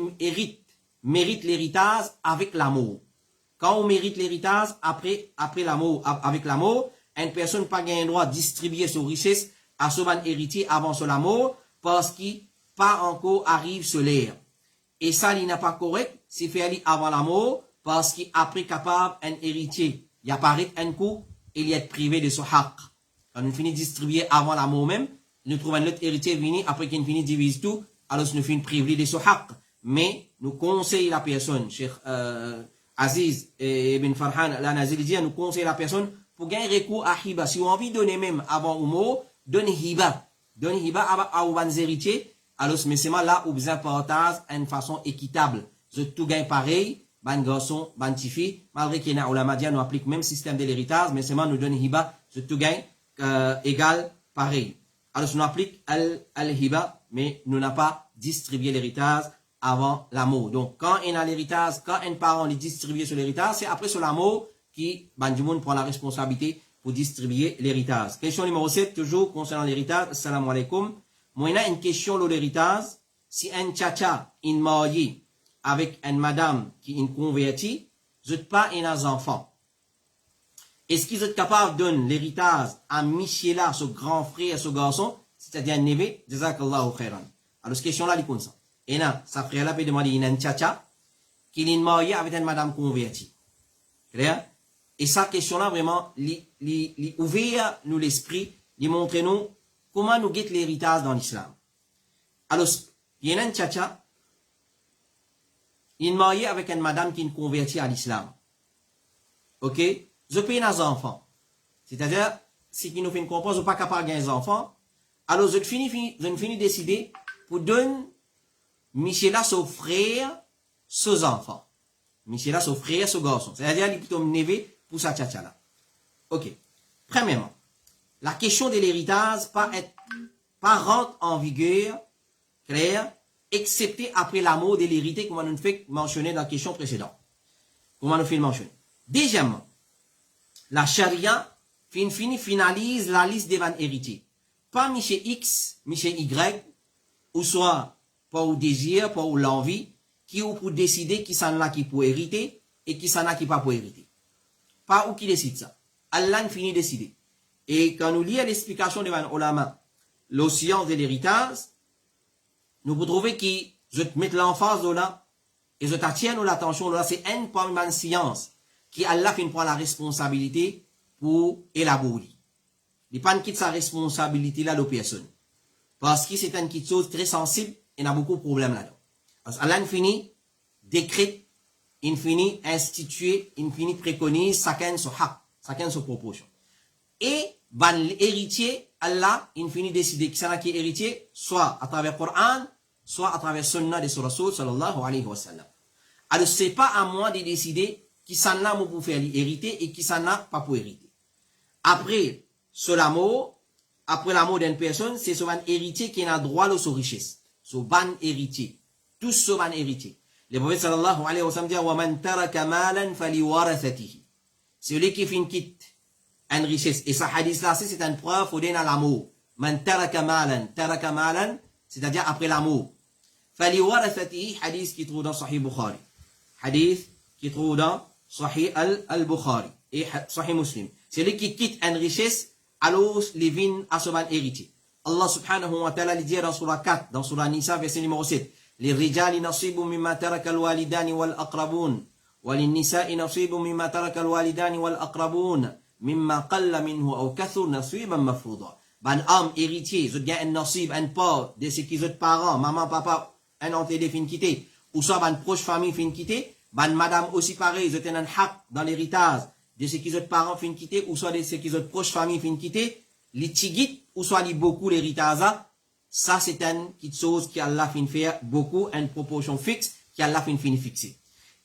mérite l'héritage avec l'amour. Quand on mérite l'héritage après l'amour, avec l'amour, une personne n'a pas le droit de distribuer ses richesses à son héritier avant son amour parce qu'il pas encore arrive sur l'air. Et ça, il n'est pas correct, c'est fait avant l'amour parce qu'après capable un héritier, il apparaît un coup, il est privé de son haq. Quand on finit de distribuer avant l'amour même, nous trouvons un autre héritier venu, après qu'il finit de diviser tout, alors nous finissons privé de son haq. Mais nous conseillons la personne, Cheikh Aziz ibn Farhan al-Anazili dit, nous conseillons la personne pour gagner recours à hiba. Si on a envie de donner même avant Oumo, donne hiba. Donne hiba à vos héritiers, alors mais c'est là où vous partage d'une façon équitable. Vous tout gagne pareil, ban garçon, ban tifi, malgré qu'il y a un ulama nous applique le même système de l'héritage, mais c'est nous donne hiba, vous tout gagne égal, pareil. Alors nous applique al-hiba, mais nous n'a pas distribué l'héritage avant l'amour. Donc, quand on a l'héritage, quand un parent les distribue sur l'héritage, c'est après sur l'amour qui, du monde prend la responsabilité pour distribuer l'héritage. Question numéro 7, toujours concernant l'héritage. Assalamu alaikum. Moi, il y a une question sur l'héritage. Si un tchacha est marié avec une madame qui est convertie, vous n'êtes pas un enfant. Est-ce qu'ils sont capables de donner l'héritage à Michela, son grand frère, son garçon, c'est-à-dire un neveu? Jazakallahu khairan. Alors, cette question-là, elle est comme ça. Et là, sa frère-là peut demander à une tchacha qui est marié avec une madame convertie. Clair? Et sa question-là, vraiment, ouvert nous l'esprit, lui montrer nous comment nous guette l'héritage dans l'islam. Alors, il y a une tchacha, il est marié avec une madame qui est convertie à l'islam. Ok? Je paye nos enfants. C'est-à-dire, si qui nous fait une comprendre, je ne suis pas capable de gagner des enfants. Alors, je finis décider pour donner Michela, son frère, ses enfants. Michela, son frère, son garçon. C'est-à-dire, il est plutôt neveu pour sa tchacha là. Ok. Premièrement, la question de l'héritage pas rentre en vigueur, clair, excepté après la mort de l'hérité, comme on nous fait mentionner dans la question précédente. Comme on nous fait mentionner. Deuxièmement, la charia finalise la liste des héritiers. Pas Michel X, Michel Y, ou soit pas au désir, pas au l'envie, qui ou pour décider qui s'en a qui pour hériter et qui s'en a qui pas pour hériter. Pas où qui décide ça. Allah finit de décider. Et quand nous lisons l'explication de Van Olama, la science de l'héritage, nous pouvons trouver qu'ils mettent l'emphase là, et ils attirent l'attention là, c'est une parmi les sciences qui Allah finit prendre la responsabilité pour élaborer. Il pas quitte sa responsabilité là, la personne. Parce que c'est une chose très sensible et il y a beaucoup de problèmes là-dedans. Allah finit décrète, il finit instituer, il finit préconise chacun son haq, chacun son proportion. Et l'héritier, Allah, il finit décider qui c'est qui est héritier, soit à travers le Coran, soit à travers Sunna de son Rasul sallallahu alayhi wa sallam. Alors c'est pas à moi de décider qui s'en a pour faire hériter et qui s'en a pas pour hériter. Après l'amour d'une personne, c'est son héritier qui a droit à sa richesse. Son ban héritier. Tous son ban héritier. Le prophète sallallahu alayhi wa sallam dit wa man taraka malan fali warathatihi. Celui qui quitte une richesse. Et ce hadith là, c'est une preuve pour donner l'amour. Man taraka malan, c'est-à-dire après l'amour. Fali warathatihi, hadith qui trouve dans Sahih Bukhari. Hadith qui trouve dans Sahih al-Bukhari et Sahih Muslim. Celui qui quitte une richesse, alors les vins à son héritier. Allah subhanahu wa ta'ala dit dans surah 4, dans surah Nisa, verset numéro 7. Les rijali nasibu mimma taraka al-walidani wal-aqrabun. وللنساء نصيب مما ترك الوالدان والأقربون مما قل منه أو كثر نصيبا مفروضا. Ben homme héritier, vous avez un nasib, un part de ce qui est parents, maman, papa, un antécédent fin quitté, ou soit ben proche famille fin quitté, ben madame aussi pareil, vous avez un haq dans l'héritage de ce qui est parents fin quitté, ou soit de ce qui est proche famille fin quitté, les tigit, ou soit les beaucoup l'héritage, ça c'est une petite chose qui Allah fin faire beaucoup, une proportion fixe, qui Allah fin fixer.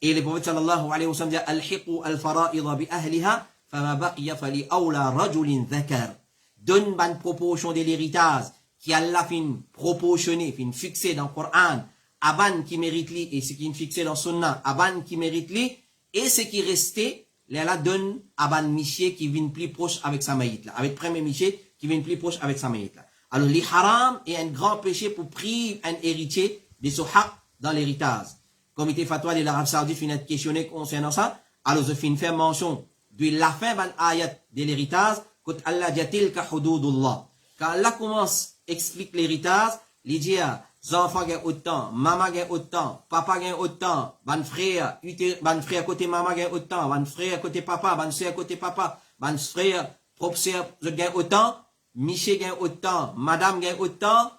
Et le prophète sallallahu alayhi wa sallam dit Al-hiqu al-fara'idha bi ahliha, fama baqiya fali awla rajulin dhakar. Donne une proportion de l'héritage qui Allah fin proportionné, fin fixé dans le Coran, à ban qui mérite lui, et ce qui est fixé dans Sunna, à ban qui mérite lui, et ce qui restait, Allah donne à ban miché qui vient plus proche avec sa maït là, avec premier miché qui vient plus proche avec sa maït là. Alors, les haram est un grand péché pour priver un héritier de son haq dans l'héritage. Comité fatwa de l'Arabie Saoudite finit de questionner concernant ça. Alors, je finis faire mention de la fin de l'ayat de l'héritage, quand Allah dit tilka hududullah. Quand Allah commence explique l'héritage, il dit les enfants gagnent autant, maman gagne autant, papa gagne autant, ban frère côté maman gagne autant, ban frère côté papa, ban soeur côté papa, ban frère propre soeur gagne autant, Michel gagne autant, madame gagne autant.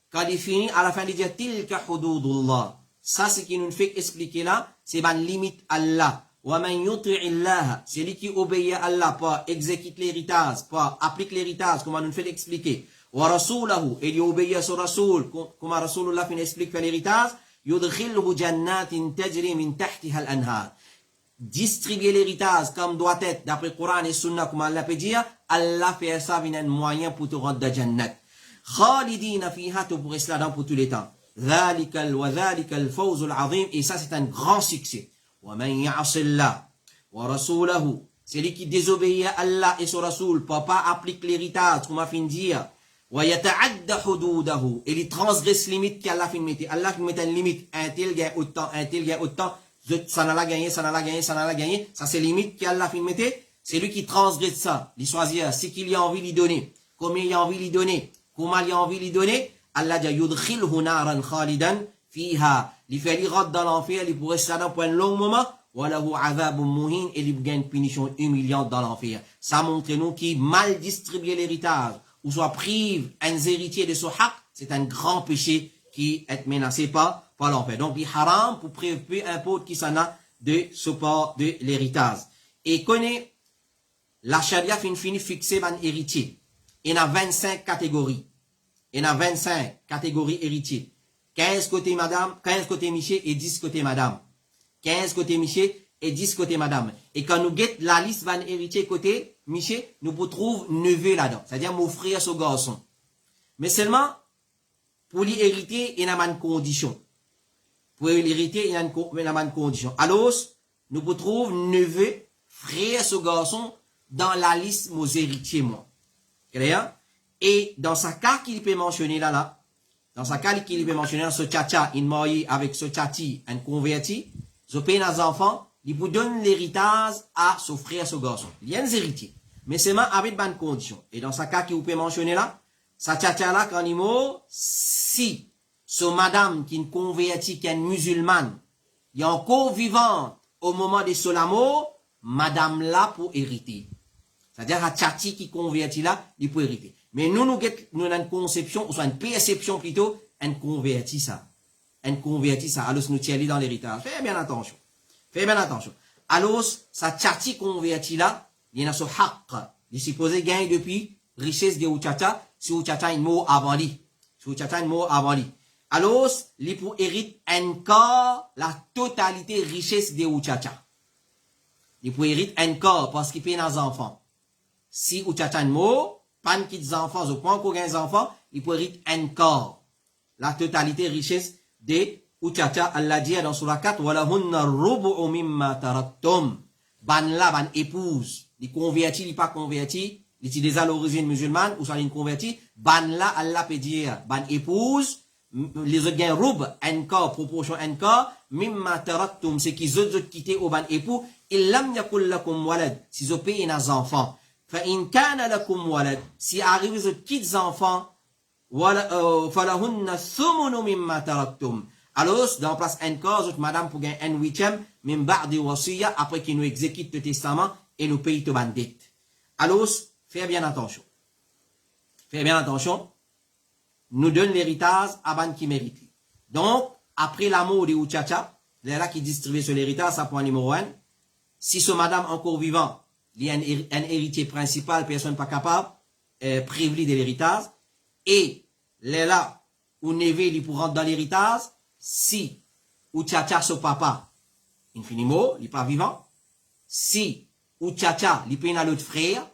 Quand il finit, à la fin, il dit tilka hududullah. Ça, ce qui nous fait expliquer là, c'est ban limite Allah. Wa man yuti'i Allah, c'est lui qui obéit à Allah, pas exécute l'héritage, pas applique l'héritage, comme on nous fait expliquer. Wa rasulahu, et il obéit à son rasoul, comme Rasulullah finit explique l'héritage, yudkhilhu jannatin tajri min tahtiha al-anhar. Distribuer l'héritage comme doit être, d'après le Coran et Sunna, comme Allah peut dire, Allah fait ça avec un moyen pour te rendre dans Jannat. Khalidina fiha, tu pourrais cela dans pour tous les temps. Dhalikal wa dhalikal fawzul azim, et ça c'est un grand succès. وَمَنْ يَعْصِ اللَّهَ وَرَسُولَهُ, c'est lui qui désobéit à Allah et son Rasoul, papa applique l'héritage, comme a fin de dire, وَيَتَعَدَّ حُدُودَهُ, et il transgresse limite qu'Allah fin de mettre. Allah fin de mettre une limite, un tel gagne autant, un tel gagne autant, ça n'a la gagné, ça n'a la gagné, ça n'a la gagné, ça c'est limite qu'Allah fin de mettre, c'est lui qui transgresse ça, il choisit, c'est qu'il y a envie de lui donner, combien il y a envie de lui donner, comment il y a envie de lui donner, Allah dit, يُدْخِلْهُ نَارًا خَالِدًا فِيهَا, il fait il rentre dans l'enfer, il pourrait rester là pour un long moment, وَلَهُ عَذَابٌ مُهِينٌ, et il gagne une punition humiliante dans l'enfer. Ça montre nous qui mal distribuer l'héritage, ou soit prive un héritier de son haq, c'est un grand péché qui est menacé par l'enfer. Donc, il haram pour préoccuper un pote qui s'en a de support de l'héritage. Et connaît, la charia finit fixée par un héritier. Il y a 25 catégories. Il y a 25 catégories héritiers. 15 côté madame, 15 côté Michel et 10 côté madame. 15 côté Michel et 10 côté madame. Et quand nous guettons la liste van héritier côté Michel, nous pouvons trouver neveu là-dedans. C'est-à-dire mon frère, ce garçon. Mais seulement, pour l'hériter, il y a une condition. Pour l'hériter, il y a une condition. Alors, nous pouvons trouver neveu, frère, ce garçon, dans la liste mon héritier, moi. Clair? Et dans sa carte qu'il peut mentionner là, dans sa cas, qu'il peut mentionner, ce tchatcha, il marie avec ce tchati, un converti, ce pays des enfants, il vous donne l'héritage à son frère, ce garçon. Il y a un héritier. Mais c'est même avec bonne condition. Et dans sa cas, qu'il peut mentionner là, sa tchatcha là, quand il mort, si ce madame qui est converti, qui est musulmane, il est encore vivante au moment de son amour, madame là pour hériter. C'est-à-dire, à tchati qui converti là, il peut hériter. Mais nous avons une conception, ou soit une perception plutôt, un converti ça. Un converti ça. Alors, nous tirons dans l'héritage. Faites bien attention. Faites bien attention. Alors, ça tchati converti là, il y a ce haq. Il est supposé gagner depuis richesse de Ouchata, si Ouchata est mort avant lui. Si Ouchata est mort avant lui. Alors, il pour hériter encore la totalité richesse de Ouchata. Il pour hériter encore parce qu'il paye nos enfants. Si Ouchata est mort, pas de petits enfants, ou pas encore des enfants, il peut hériter encore la totalité richesse de Ouchata. Allah dit dans Surah 4, وَلَهُنَّ الرُّبُعُ مِمَّا تَرَكْتُمْ. Ban là, ban épouse, il converti, il pas converti, il est déjà à l'origine musulmane, ou soit il converti, ban là, Allah peut dire, ban épouse, les autres gagnent roub, encore, proportion encore, mimma taraktum, c'est qu'ils autres quitté au ban époux, illam yakul lakum walad, si vous payez nos enfants. فَإِنْ كَانَ لَكُمْ وَلَدْ, si arrive vos petits enfants, فَلَهُنَّ الثُّمُنُ مِمَّا تَرَكْتُمْ. Alors, dans la place encore, madame pour gagner un huitième, min ba'di wasiya, après qu'il nous exécute le testament, et nous paye tout bandit. Alors, faites bien attention. Faites bien attention. Nous donne l'héritage à ban qui mérite. Donc, après la mort de Ouchacha, là qui distribue sur l'héritage, ça point numéro 1. Si ce madame encore vivant, il y a un héritier principal, personne pas capable, privilégié de l'héritage, et là où Neve, il pour rentrer dans l'héritage, si Ouchacha, son papa, infiniment, il n'est pas vivant, si Ouchacha, il peine à l'autre frère,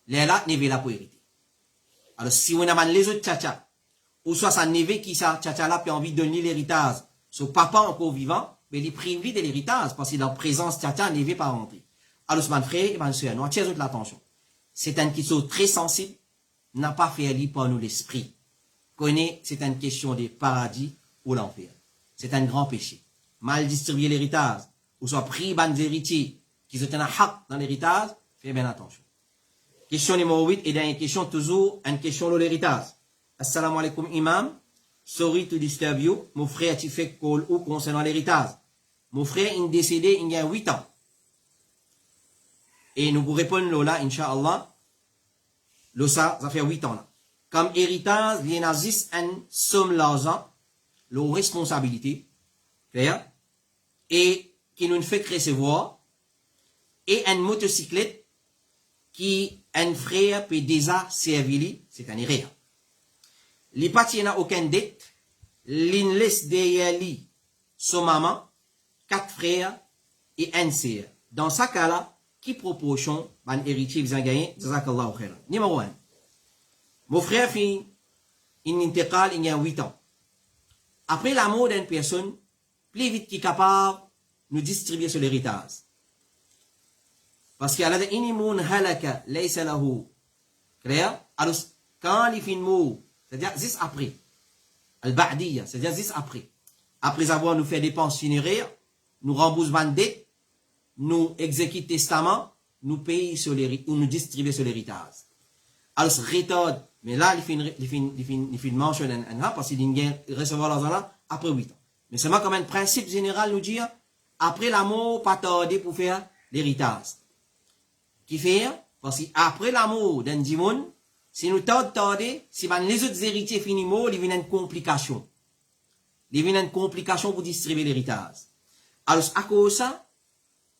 là, Neve là pour hériter. Alors, si on a les autres tchacha, ou soit sa Neve qui sa tchacha là, puis envie de donner l'héritage, son papa encore vivant, mais il est privilégié de l'héritage, parce que dans la présence tchacha, Neve pas rentrer. Alors, mon frère et ma soeur, nous attirons l'attention. C'est une question très sensible. n'a pas fait aller par nous l'esprit. Connaît, c'est une question de paradis ou l'enfer. C'est un grand péché. Mal distribuer l'héritage, ou soit pris ban héritiers qui se tiennent à haq dans l'héritage, fais bien attention. Question numéro 8, et dernière question, toujours une question de l'héritage. Assalamu alaikum imam, sorry to disturb you, mon frère tu fait call ou concernant l'héritage. Mon frère est décédé il y a 8 ans. Et nous vous répondons là, Inch'Allah, ça fait 8 ans là. Comme héritage, il y a une somme d'argent, la responsabilité, clair, et qui nous fait recevoir, et une motocyclette qui un frère peut déjà servir, c'est un erreur. Les parties n'a aucune dette, l'in laisse derrière lui son maman, 4 frères et un sœur. Dans ce cas-là, qui proportion un héritier vous a gagné, jazakallahu khairan. Numéro 1. Mon frère fait une intégrale il y a 8 ans. Après la mort d'une personne, plus vite qu'il est capable de nous distribuer sur l'héritage. Parce qu'il y a des inimun halaka laysa lahu. Clair? Alors, quand il fait mort, c'est-à-dire juste après, al-ba'diyya, c'est-à-dire juste après. Après avoir nous fait dépenses funéraires, nous remboursons des dettes, nous exécutons testament, nous payons sur l'héritage, ou nous distribuons sur l'héritage. Alors, rétorde, mais là, il fait une mention parce qu'il vient recevoir l'argent là après 8 ans. Mais c'est comme un principe général nous dire, après la mort, pas tarder pour faire l'héritage. Qui fait, parce qu'après la mort d'un dimoun, si nous tarder, si les autres héritiers finissent mort, il y a une complication. Il y a une complication pour distribuer l'héritage. Alors, à cause de ça,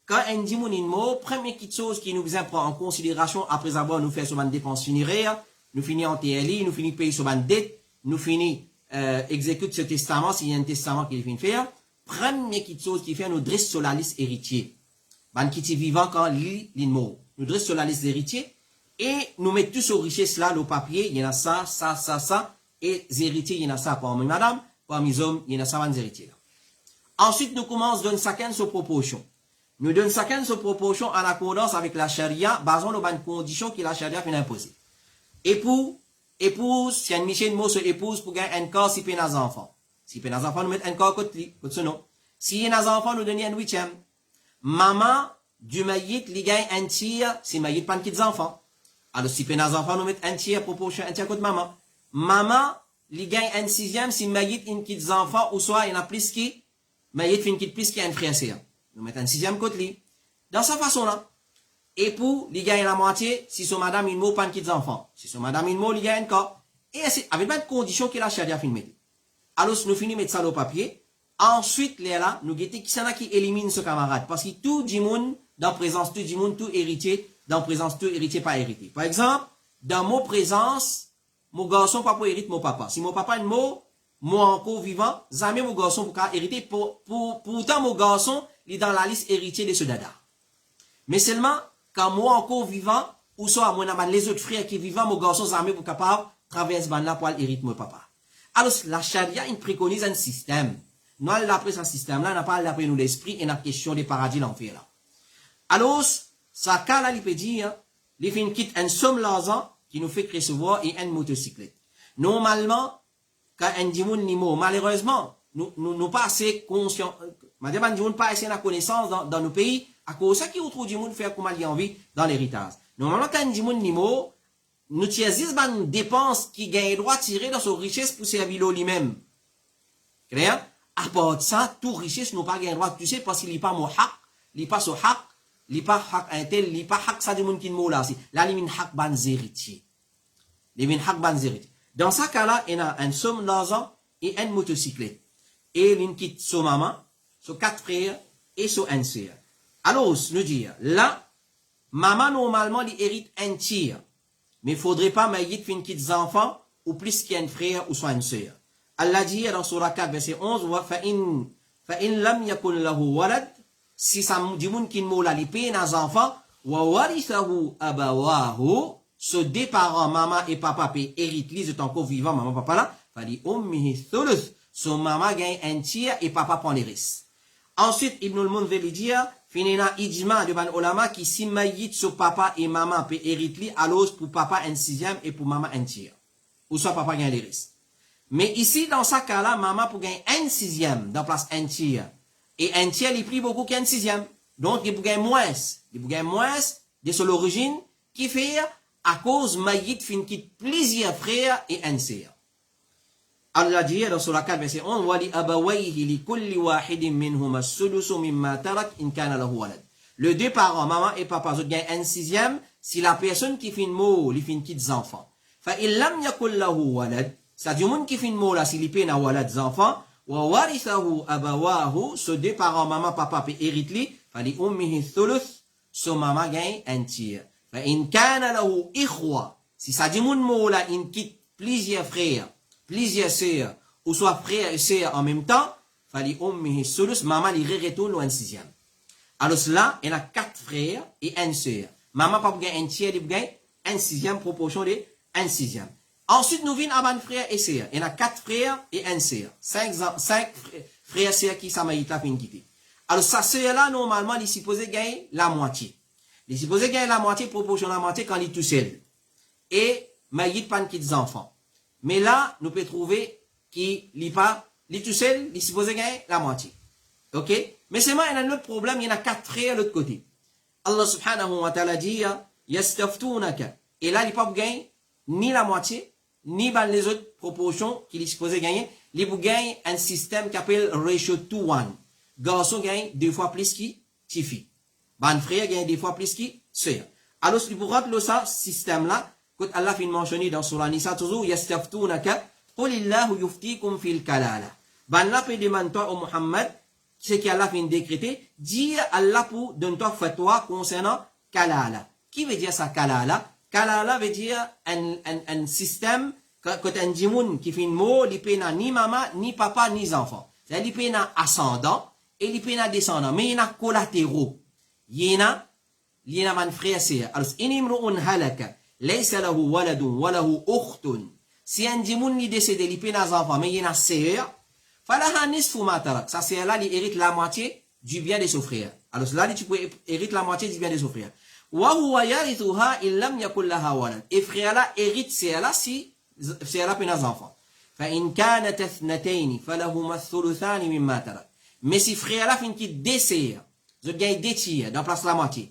quand un dimoun est mort, première petite chose qui nous prend en considération après avoir nous fait sur une dépense funéraire, nous finissons en TLI, nous finissons payer sur une dette, nous finissons exécuter ce testament, s'il y a un testament qu'il finit faire, première petite chose qui fait, nous dresse sur la liste héritier. Ban qui est vivant quand il est mort. Nous dresse sur la liste d'héritiers et nous mettons tous aux richesses là, le papier, il y en a ça, et les héritiers, il y en a ça parmi madame, parmi les hommes, il y en a ça, les héritiers là. Ensuite, nous commençons à donner chacun sa proportion. Nous donnons chacun sa proportion en accordance avec la charia, basant sur les conditions que la charia fait imposer. Épouse, si un Michel mot se épouse pour gagner un corps si il y a des enfants. Si il y a des enfants, nous mettons un corps côté ce nom. Si il y a des enfants, nous donnons un 8e. Maman, du maït, il gagne un tiers, si maït pas de enfants. Alors, si il y a des enfants, nous mettons un tiers, proportion, un tiers côté maman. Maman, il gagne un 6e, si maït une petite enfants, ou soit il y en a plus qui, maït fait une petite plus qui a un frère sœur. Nous mettons un 6e côté lui. Dans cette façon-là. Époux, il gagne la moitié, si son madame, il mot pas de petits enfants. Si son madame, il mot, il gagne un corps. Et avec pas de conditions que la charia fin mettre. Alors, nous finissons mettre ça au papier. Ensuite, là, nous guettons qui s'en a qui élimine ce camarade. Parce que tout du monde, dans présence, tout du monde, tout héritier, dans présence, tout héritier, pas hérité. Par exemple, dans mon présence, mon garçon, pas pour hériter mon papa. Si mon papa est mort, moi encore vivant, jamais mon garçon pour hériter. Pourtant, mon garçon, il est dans la liste héritier de ce dada. Mais seulement, quand moi encore vivant, ou soit moi, les autres frères qui vivent, mon garçon, jamais pour capable, traverse ban là pour hériter mon papa. Alors, la charia, il préconise un système. Nous, après ce système-là, on n'a pas l'après nous l'esprit et la question des paradis l'enfer là. Alors, ça, quand là, il peut dire, il fait une quitte, une somme d'argent qui nous fait recevoir et une motocyclette. Normalement, quand un dimoun ni mot, malheureusement, nous pas assez conscients, madame, un dimoun pas assez la connaissance dans nos pays, à cause de ça qui autour du monde fait comme il y a envie dans l'héritage. Normalement, quand un dimoun ni mot, nous tirons des dépenses qui gagnent droit tirer dans son richesse pour servir lui-même. Clair? À part de ça, toute richesse nous pas gagnent droit, tu sais, parce qu'il n'est pas mon haq, il n'est pas son haq, il n'est pas haq un tel, il n'est pas haq ça du monde qui nous là. Là, il est haq ban héritier. Il est haq ban héritier. Dans ce cas-là, il y a une somme d'argent et une motocyclette. Et il quitte son maman, son 4 frères et son un sœur. Alors, nous dire, là, maman, normalement, il hérite un tiers. Mais il ne faudrait pas maït fin quitte enfants ou plus qu'un frère ou soit une sœur. Allah dit dans Surah 4, verset 11, فَإِن لَمْ يَكُنْ لَهُ وَلَدْ si ça dit moun qui moula li paye nas enfants, wa warithahu abawahu, ce deux parents, maman et papa, peut hériter de ton corps vivant, maman, papa là, fali ummihi thuluth, son maman gagne un tiers et papa prend les risques. Ensuite, Ibn al-Munzir lui dit, finina ijma de ban ulama qui si mayit sur papa et maman peut hériter alors pour papa un sixième et pour maman un tiers. Ou soit papa gagne les risques. Mais ici, dans ce cas-là, maman pour gagner un sixième dans place un tiers. Et un tiers, il prie beaucoup qu'un sixième. Donc, il peut gagner moins. Il peut gagner moins de son origine qui fait à cause mayit fin quitte plusieurs frères et un sœur. Allah dit dans Surah 4, verset 11, وَلِ أَبَوَيْهِ لِكُلِّ وَاحِدٍ مِّنْهُمَا السُّدُسُ مِمَّا تَرَكَ إِنْ كَانَ لَهُ وَلَدٌ. Les deux parents, maman et papa, ils gagnent un sixième si la personne qui fait mot, il fait quitte enfants. فَإِنْ لَمْ يَكُنْ لَهُ وَلَدٌ. C'est-à-dire, monde qui fait mot là, s'il y a walad enfants, وَوَرِثَهُ أَبَوَاهُ, ce deux parents, maman, papa, peut hériter, فَلِأُمِّهِ الثُّلُثُ, ce maman gagne un tiers. فَإِنْ كَانَ لَهُ إِخْوَةٌ. Si ça dit mon mot là, il quitte plusieurs frères, plusieurs sœurs, ou soit frères et sœurs en même temps, fallait ummihi sulus, maman il retourne au un sixième. Alors cela, il y a 4 frères et une sœur. Maman pas gagner un tiers, il gagne un sixième proportion de un sixième. Ensuite, nous venons avant frères et sœurs. Il y a 4 frères et une sœur. 5 frères et sœurs qui s'amaïta fin quitter. Alors sa sœur là, normalement, il est supposé gagner la moitié. Il est supposé gagner la moitié, proportion la moitié quand il est tout seul. Et maït pas de enfants. Mais là, nous pouvons trouver qu'il n'est pas, il est tout seul, il est supposé gagner la moitié. Ok? Mais seulement, il y a un autre problème, il y en a 4 frères de l'autre côté. Allah subhanahu wa ta'ala dit, yastaftunaka. Et là, il n'est pas gagner ni la moitié, ni les autres proportions qu'il est supposé gagner. Il peut gagner un système qui appelle ratio 2-1. Garçon gagne 2 fois plus qui fille. Ban frère gagne 2 fois plus qui sœur. Alors, si vous rentrez dans ce système-là, quand Allah fin mentionné dans Surah Nisa toujours, yastaftunaka, qulillahu yuftikum fil kalala. Ban la peut demander toi au Muhammad, ce qu'Allah fin décréter, dire Allah pour donner toi fatwa concernant kalala. Qui veut dire ça kalala? Kalala veut dire un système, quand un djimoun qui fait un mot, il peut ni maman, ni papa, ni enfant. C'est-à-dire, il peut ascendant, et il peut descendant. Mais il y a collatéraux. Il y a man frère sœur. Alors, inimru'un halaka. Laysa lahu waladun wa lahu ukhtun. Si un djimoun est décédé, il peut des enfants, mais il y a sœur, falaha nisfu ma tarak. Ça, c'est là, il hérite la moitié du bien de son frère. Alors, là, tu peux hériter la moitié du bien de son frère. Wa huwa yarithuha illam yakul laha walad. Et frère là hérite sœur là si sœur là peut des enfants. Fa in kanat ithnatayn falahuma ath-thuluthan mimma tarak. Mais si frère là fin qui deux sœurs, je gagne 2 tiers, dans place la moitié.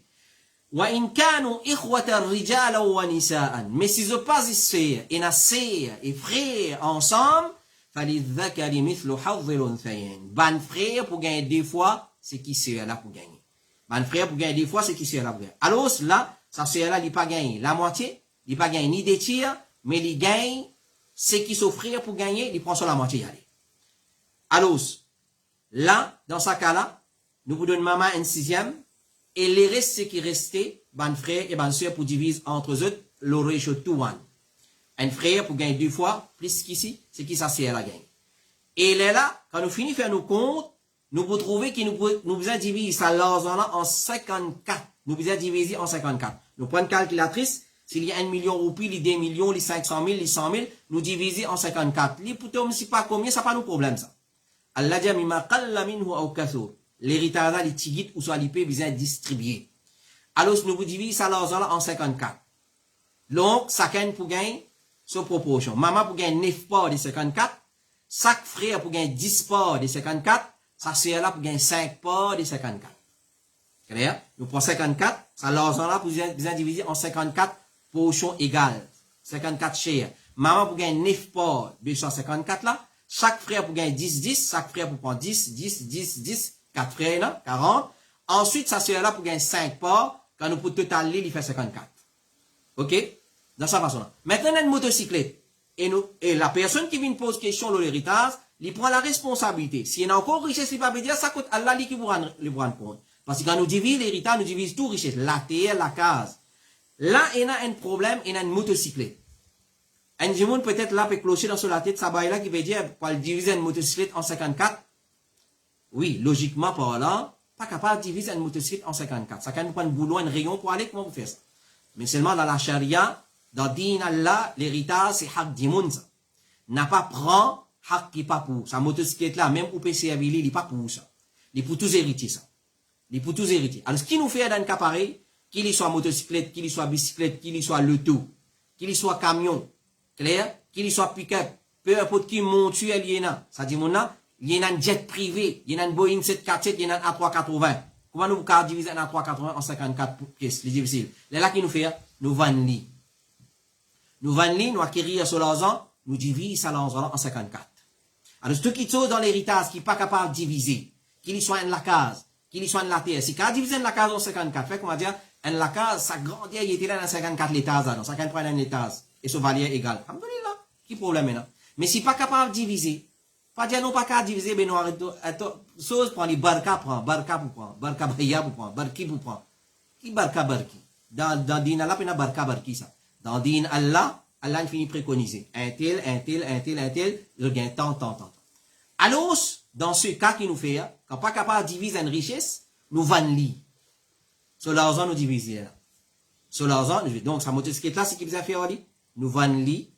وإن كانوا إخوة رجالا ونساء. Mais si je passe sœur et na sœur et frère ensemble, فللذكر مثل حظ الأنثيين. Ban frère pour gagner 2 fois, c'est qui sœur là pour gagner. Ban frère pour gagner 2 fois, c'est qui sœur là pour gagner. Alors là, sa sœur là, il pas gagné la moitié, il pas gagné ni 2 tiers, mais il gagne ce qui son frère pour gagner, il prend sur la moitié y aller. Alors là, dans ce cas là, nous vous donnons maman un sixième. Et les restes, ce qui restait, ban frère et ban soeur pour diviser entre eux le ratio 2-1. Un frère pour gagner 2 fois, plus qu'ici, c'est qui sa sœur la gagne. Et là, quand nous finissons de faire nos comptes, nous pouvons trouver que nous pouvons diviser ça l'argent en 54. Nous pouvons diviser en 54. Nous prenons une calculatrice, s'il y a 1 million de roupies, les 2 millions, les 500 000, les 100 000, nous divisons en 54. Les poutons, c'est pas combien, ça pas nos problèmes, ça. Allah dit, mimma qalla minhu aw kathur. L'héritage là, les tigit ou soit l'IP vient distribuer. Alors, nous vous divisons ça l'argent là en 54. Donc, chacun pour gagner sa proportion. Maman pour gagner 9 parts de 54. Chaque frère pour gagner 10 parts de 54. Sa sœur là pour gagner 5 parts de 54. Clair? Nous prenons 54. Ça l'argent là pour bien diviser en 54 portions égales. 54 shares. Maman pour gagner 9 parts de 154 là. Chaque frère pour gagner 10. Chaque frère pour prendre 10. 4 frères, là, 40. Ensuite, sa sœur là pour gagner 5 parts. Quand nous pouvons totaler, il fait 54. Ok? Dans cette façon-là. Maintenant, on a une motocyclette. Et la personne qui vient poser question sur l'héritage, il prend la responsabilité. S'il y a encore richesse, il va dire, ça coûte Allah qui vous rendre compte. Parce que quand nous divisons l'héritage, nous divisons tout richesse. La terre, la case. Là, il y a un problème, il y a une motocyclette. Un monde peut-être là peut clocher dans la tête, ça va là qui veut dire, pour diviser une motocyclette en 54. Oui, logiquement parlant, pas capable de diviser une motocyclette en 54. Ça quand nous prendre un boulot, un rayon pour aller, comment vous faites ça? Mais seulement dans la charia, dans din Allah, l'héritage, c'est hak dimoun ça. N'a pas prend hak qui pas pour. Sa motocyclette là, même au PCA, il n'est pas pour ça. Il est pour tous héritiers ça. Il pour tous hériter. Alors, ce qui nous fait dans le cas pareil, qu'il y soit motocyclette, qu'il y soit bicyclette, qu'il y soit l'auto, qu'il y soit camion, clair, qu'il y soit pick-up, peu importe qui monture il y en a. Ça dit, mon là, il y en a un jet privé, il y en a un Boeing 747, il y en a un A380. Comment nous pouvons diviser un A380 en 54 pièces? C'est difficile. Là, qui nous fait, nous vendons li. Nous vendons li, nous acquérir sur l'argent, nous divisons ça l'argent en 54. Alors, ceux qui sont dans l'héritage, qui n'est pas capable de diviser, qu'il y soit en la case, qu'il y soit en la terre, si quand diviser la case en 54, fait qu'on va dire, en la case, ça grandit, il était là dans 54 l'étage, dans 53 dans l'étage, et ce valeur égal. Alhamdoulilah, qui problème maintenant? Mais si pas capable de diviser, pas dire non pas capable de diviser, ben nous arrêtons, chose prend les barka pour prendre, barka baya pour prendre, barki pour prendre. Qui barki? Dans din Allah, il y a barki ça. Dans din Allah, Allah finit préconiser. Un tel, je gagne tant. Alors, dans ce cas qui nous fait, quand pas capable de diviser une richesse, nous vendons li. Sur l'argent, nous divisons. Sur l'argent, donc, ça motocyclette là, c'est qui vous a fait, nous vendons li,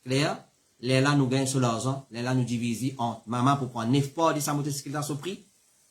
clair, là, nous gagnons sur l'argent, là, nous divisons en maman pour prendre 9 parts de sa motocyclette là, sur prix,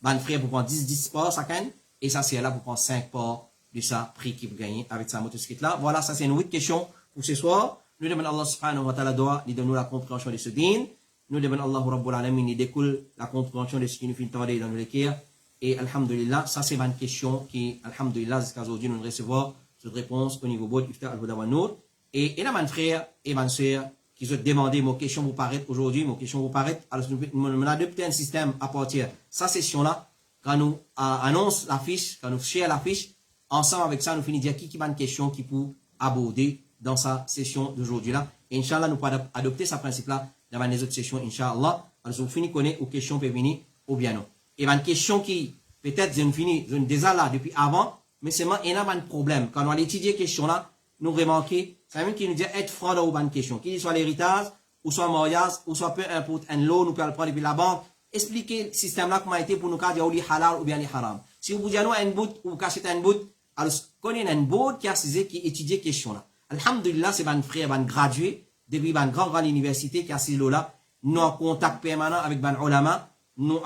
ban frère pour prendre 10 parts, ça gagne, et ça, c'est là pour prendre 5 parts de sa prix qui vous gagne avec sa motocyclette là. Voilà, ça, c'est une autre question pour ce soir. Nous demandons Allah subhanahu wa ta'ala doit, il donne nous la compréhension de ce din. Nous demandons Allah Rabbul Alamin, il découle la compréhension de ce qui nous fait entendre dans le l'équerre. Et alhamdulillah, ça c'est une question qui, alhamdulillah, jusqu'à aujourd'hui, nous recevons cette réponse au niveau de Iftar al-Huda wa Nour. Et là, mon frère et ma soeur, qui ont demandé mon question vous paraître aujourd'hui, mon question vous paraître. Alors, nous avons adopté un système à partir de sa session-là, quand nous annonce l'affiche, quand nous share l'affiche, ensemble avec ça, nous finissons dire qui a une question qui peut aborder dans sa session d'aujourd'hui-là. Et Inch'Allah, nous pouvons adopter ce principe-là dans les autres sessions, Inch'Allah. Alors, nous finissons connaître aux questions peuvent venir ou bien non. Et une question qui, peut-être, je ne déjà là depuis avant, mais c'est il y a un problème. Quand on a étudié cette question-là, nous remarquons, c'est même qui nous dit être franc dans une question. Qu'il soit l'héritage, ou soit mariage, ou soit peu importe un lot, nous pouvons le prendre depuis la banque. Expliquer le système-là comment a été pour nous dire ou les halal ou bien les haram. Si vous dites un bout, ou vous cachez un bout, alors, connaissez un bout qui a étudié cette question-là. Alhamdulillah, c'est un frère, un gradué, depuis une grande université qui a ces lots-là. Nous en contact permanent avec un ulama. Nous,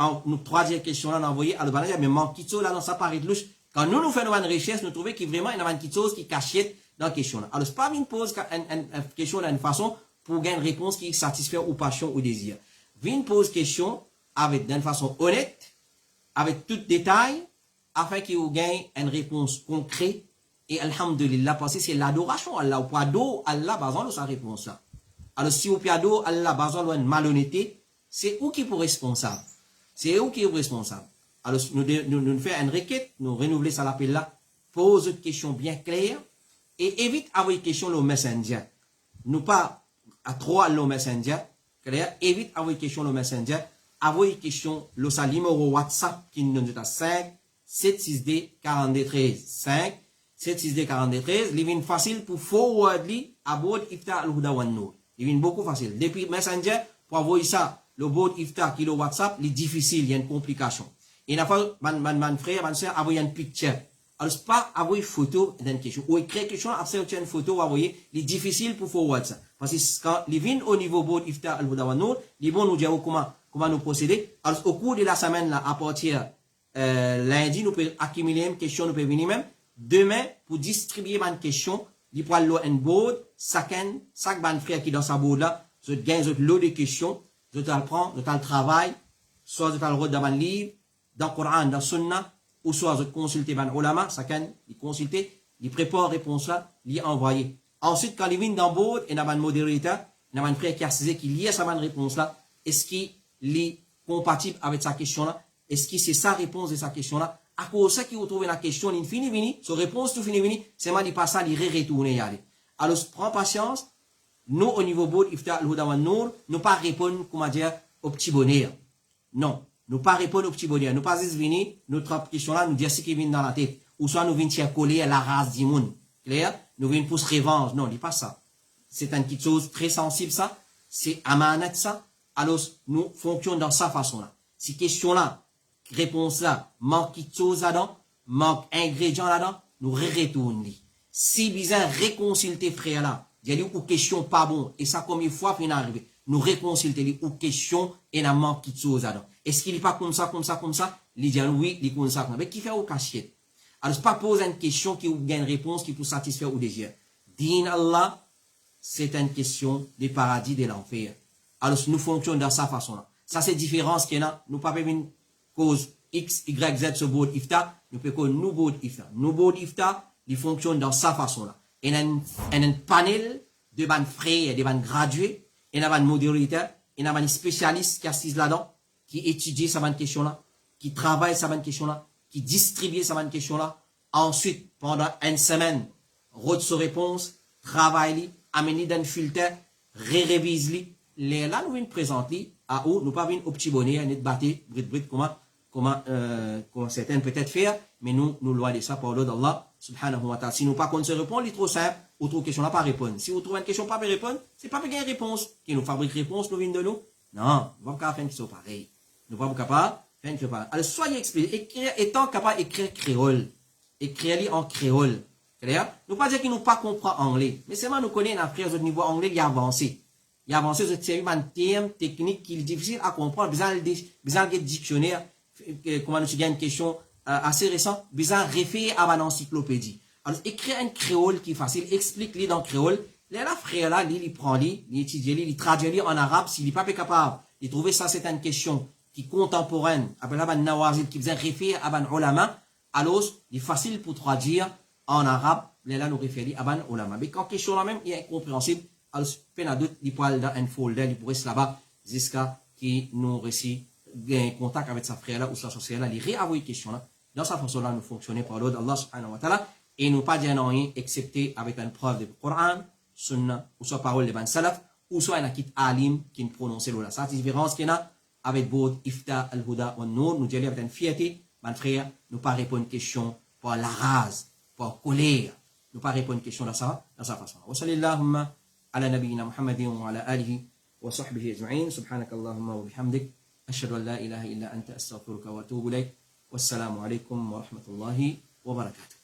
troisième question-là, nous envoyé à l'Albania, mais manque quelque chose là, dans sa paraît de louche. Quand nous faisons une recherche, nous trouvons qu'il y a vraiment une quelque chose qui cachette dans la question-là. Alors, c'est pas une pose une question d'une façon pour gagner une réponse qui satisfait ou passion ou désir. Une pose question avec d'une façon honnête, avec tout détail, afin qu'il gagne une réponse concrète. Et alhamdulillah, parce que c'est l'adoration à Allah. Ou pas d'eau, Allah, basant sa réponse là. Alors, si vous pas d'eau, Allah, basant une malhonnêteté, c'est où qui est responsable? C'est où qui est responsable? Alors, nous faisons une requête, nous renouveler ça l'appel là, pose une question bien claire, et évite avoir une question au messenger. Nous pas à trois le messenger, clair, évite avoir une question au messenger, avoir une question le numéro WhatsApp qui nous est à 5 762 42 13 5 762 42 13. Il est facile pour forward li à bord Iftar al-Huda wa Nour. Il est beaucoup facile. Depuis messenger pour envoyer ça le bord Iftar qui le WhatsApp, il est difficile, il y a une complication. Et la fois, mon frère, ma soeur, envoyer une picture. Alors, c'est pas avoir une photo d'une question. Ou écrire quelque chose, après, une photo, envoyer, il est difficile pour forward ça. Parce que quand il vient au niveau bord Iftar al-Huda wa Nour, il vont nous dire comment nous procéder. Alors, au cours de la semaine, là, à partir, lundi, nous pouvons accumuler une question, nous pouvons venir même. Demain, pour distribuer une question, il peut aller un board, chaque frère qui est dans sa board là, je gagne un lot de questions, je te le prends, je te le travaille, soit je te le redonne dans un livre, dans le Coran, dans le Sunna, ou soit je consulte un ulama, chacun, il consulte, il prépare la réponse là, il envoie. Ensuite, quand il vient dans le board, il y a un modérateur, il y a un frère qui a saisi qu'il lit sa réponse là, est-ce qu'il est compatible avec sa question là, est-ce que c'est sa réponse de sa question là, à cause de ça qu'il retrouve la question, il finit, sa réponse tout finit, c'est mal, il passe ça, il retourne y aller. Alors, prends patience, nous, au niveau board, Iftar al-Huda wa Nour, nous pas répondre, comment dire, au petit bonheur. Non. Nous pas répondre au petit bonheur. Nous pas juste venir, notre question là, nous dire ce qui vient dans la tête. Ou soit nous venir coller à la race du monde. Clair? Nous venons pour se revanche. Non, dis pas ça. C'est une petite chose très sensible, ça. C'est amanat, ça. Alors, nous fonctionnons dans sa façon là. Si question là, réponse là, manque quelque chose là-dedans, manque ingrédient là-dedans, nous retournons. Si bizarre, réconcilier frère là, il y a des questions pas bon, et ça combien de fois fin arrivé, nous réconcilier ou questions et n'a manque quelque chose là-dedans. Est-ce qu'il n'est pas comme ça, comme ça, comme ça? Il dit oui, il est comme ça. Mais qui fait au cachette? Alors, c'est pas poser une question qui vous gagne une réponse qui peut satisfaire ou désir. Din Allah, c'est une question des paradis de l'enfer. Alors, nous fonctionnons dans sa façon-là. Ça, c'est la différence qu'il y a. Nous pas une cause X, Y, Z sur board ifta. Nous pouvons nous board ifta. Nous board ifta, ils fonctionnent dans sa façon-là. Il y a un panel de ban frères, de ban gradués, il y a un modérateur, il y a un spécialiste qui assise là-dedans, qui étudie sa bonne question-là, qui travaille sa bonne question-là, qui distribue sa bonne question-là. Ensuite, pendant une semaine, route sur réponse, travaille, amène dans le filtre, révise les là nous présente à où nous pas venir au petit bonnet, nous battre, comment certaines peut-être faire, mais nous loin de ça par l'ordre d'Allah, subhanahu wa ta'ala. Si nous pas qu'on se répond, il est trop simple, ou trop question là pas répondre. Si vous trouvez une question pas répondre, c'est pas une réponse. Qui nous fabrique réponse, nous vient de nous. Non, nous ne pouvons pas faire une question pareille. Nous ne pouvons pas capable faire une question pareille. Alors, soyez explicite, étant capable d'écrire créole, écrire en créole. C'est-à-dire, nous pas dire qu'il nous pas comprend anglais, mais seulement nous connaissons un frère au niveau anglais, il a avancé. Il a avancé, c'est un terme technique qui est difficile à comprendre, besoin de dictionnaire, comment nous gagne une question assez récente, besoin de référer à une encyclopédie. Alors, écrire un créole qui est facile, explique-le dans le créole, là, frère là, il prend, il étudie, il traduit en arabe, s'il n'est pas capable, il trouve ça, c'est une question qui est contemporaine, appelle la nawazil, qui besoin de référer à un ulama, alors, il est facile pour traduire en arabe, là, nous référer à un ulama. Mais quand question là même, il est incompréhensible, alors, peine à doute, il peut aller dans un folder, il pourrait se là-bas, jusqu'à qui nous réussit, un contact avec sa frère là, ou sa société là, il réavoue une question là. Dans sa façon là, nous fonctionnons par l'ordre d'Allah subhanahu wa ta'ala, et nous pas dire rien, excepté avec une preuve du Coran, Sunna, ou soit parole de ban salaf, ou soit un akit alim qui nous prononce là. Ça, c'est la différence qu'il y a avec votre ifta al-huda wa nur, nous disons avec une fierté, mon frère, nous pas répondre une question par la rase, par colère, nous pas répondre une question dans sa façon. Wa sallallahu ala nabiyyina Muhammadin wa ala alihi wa sahbihi ajma'in, subhanakallahumma wa bihamdik, ashhadu an la ilaha illa anta astaghfiruka wa atubu ilayk. Wassalamu alaikum wa rahmatullahi wa barakatuh.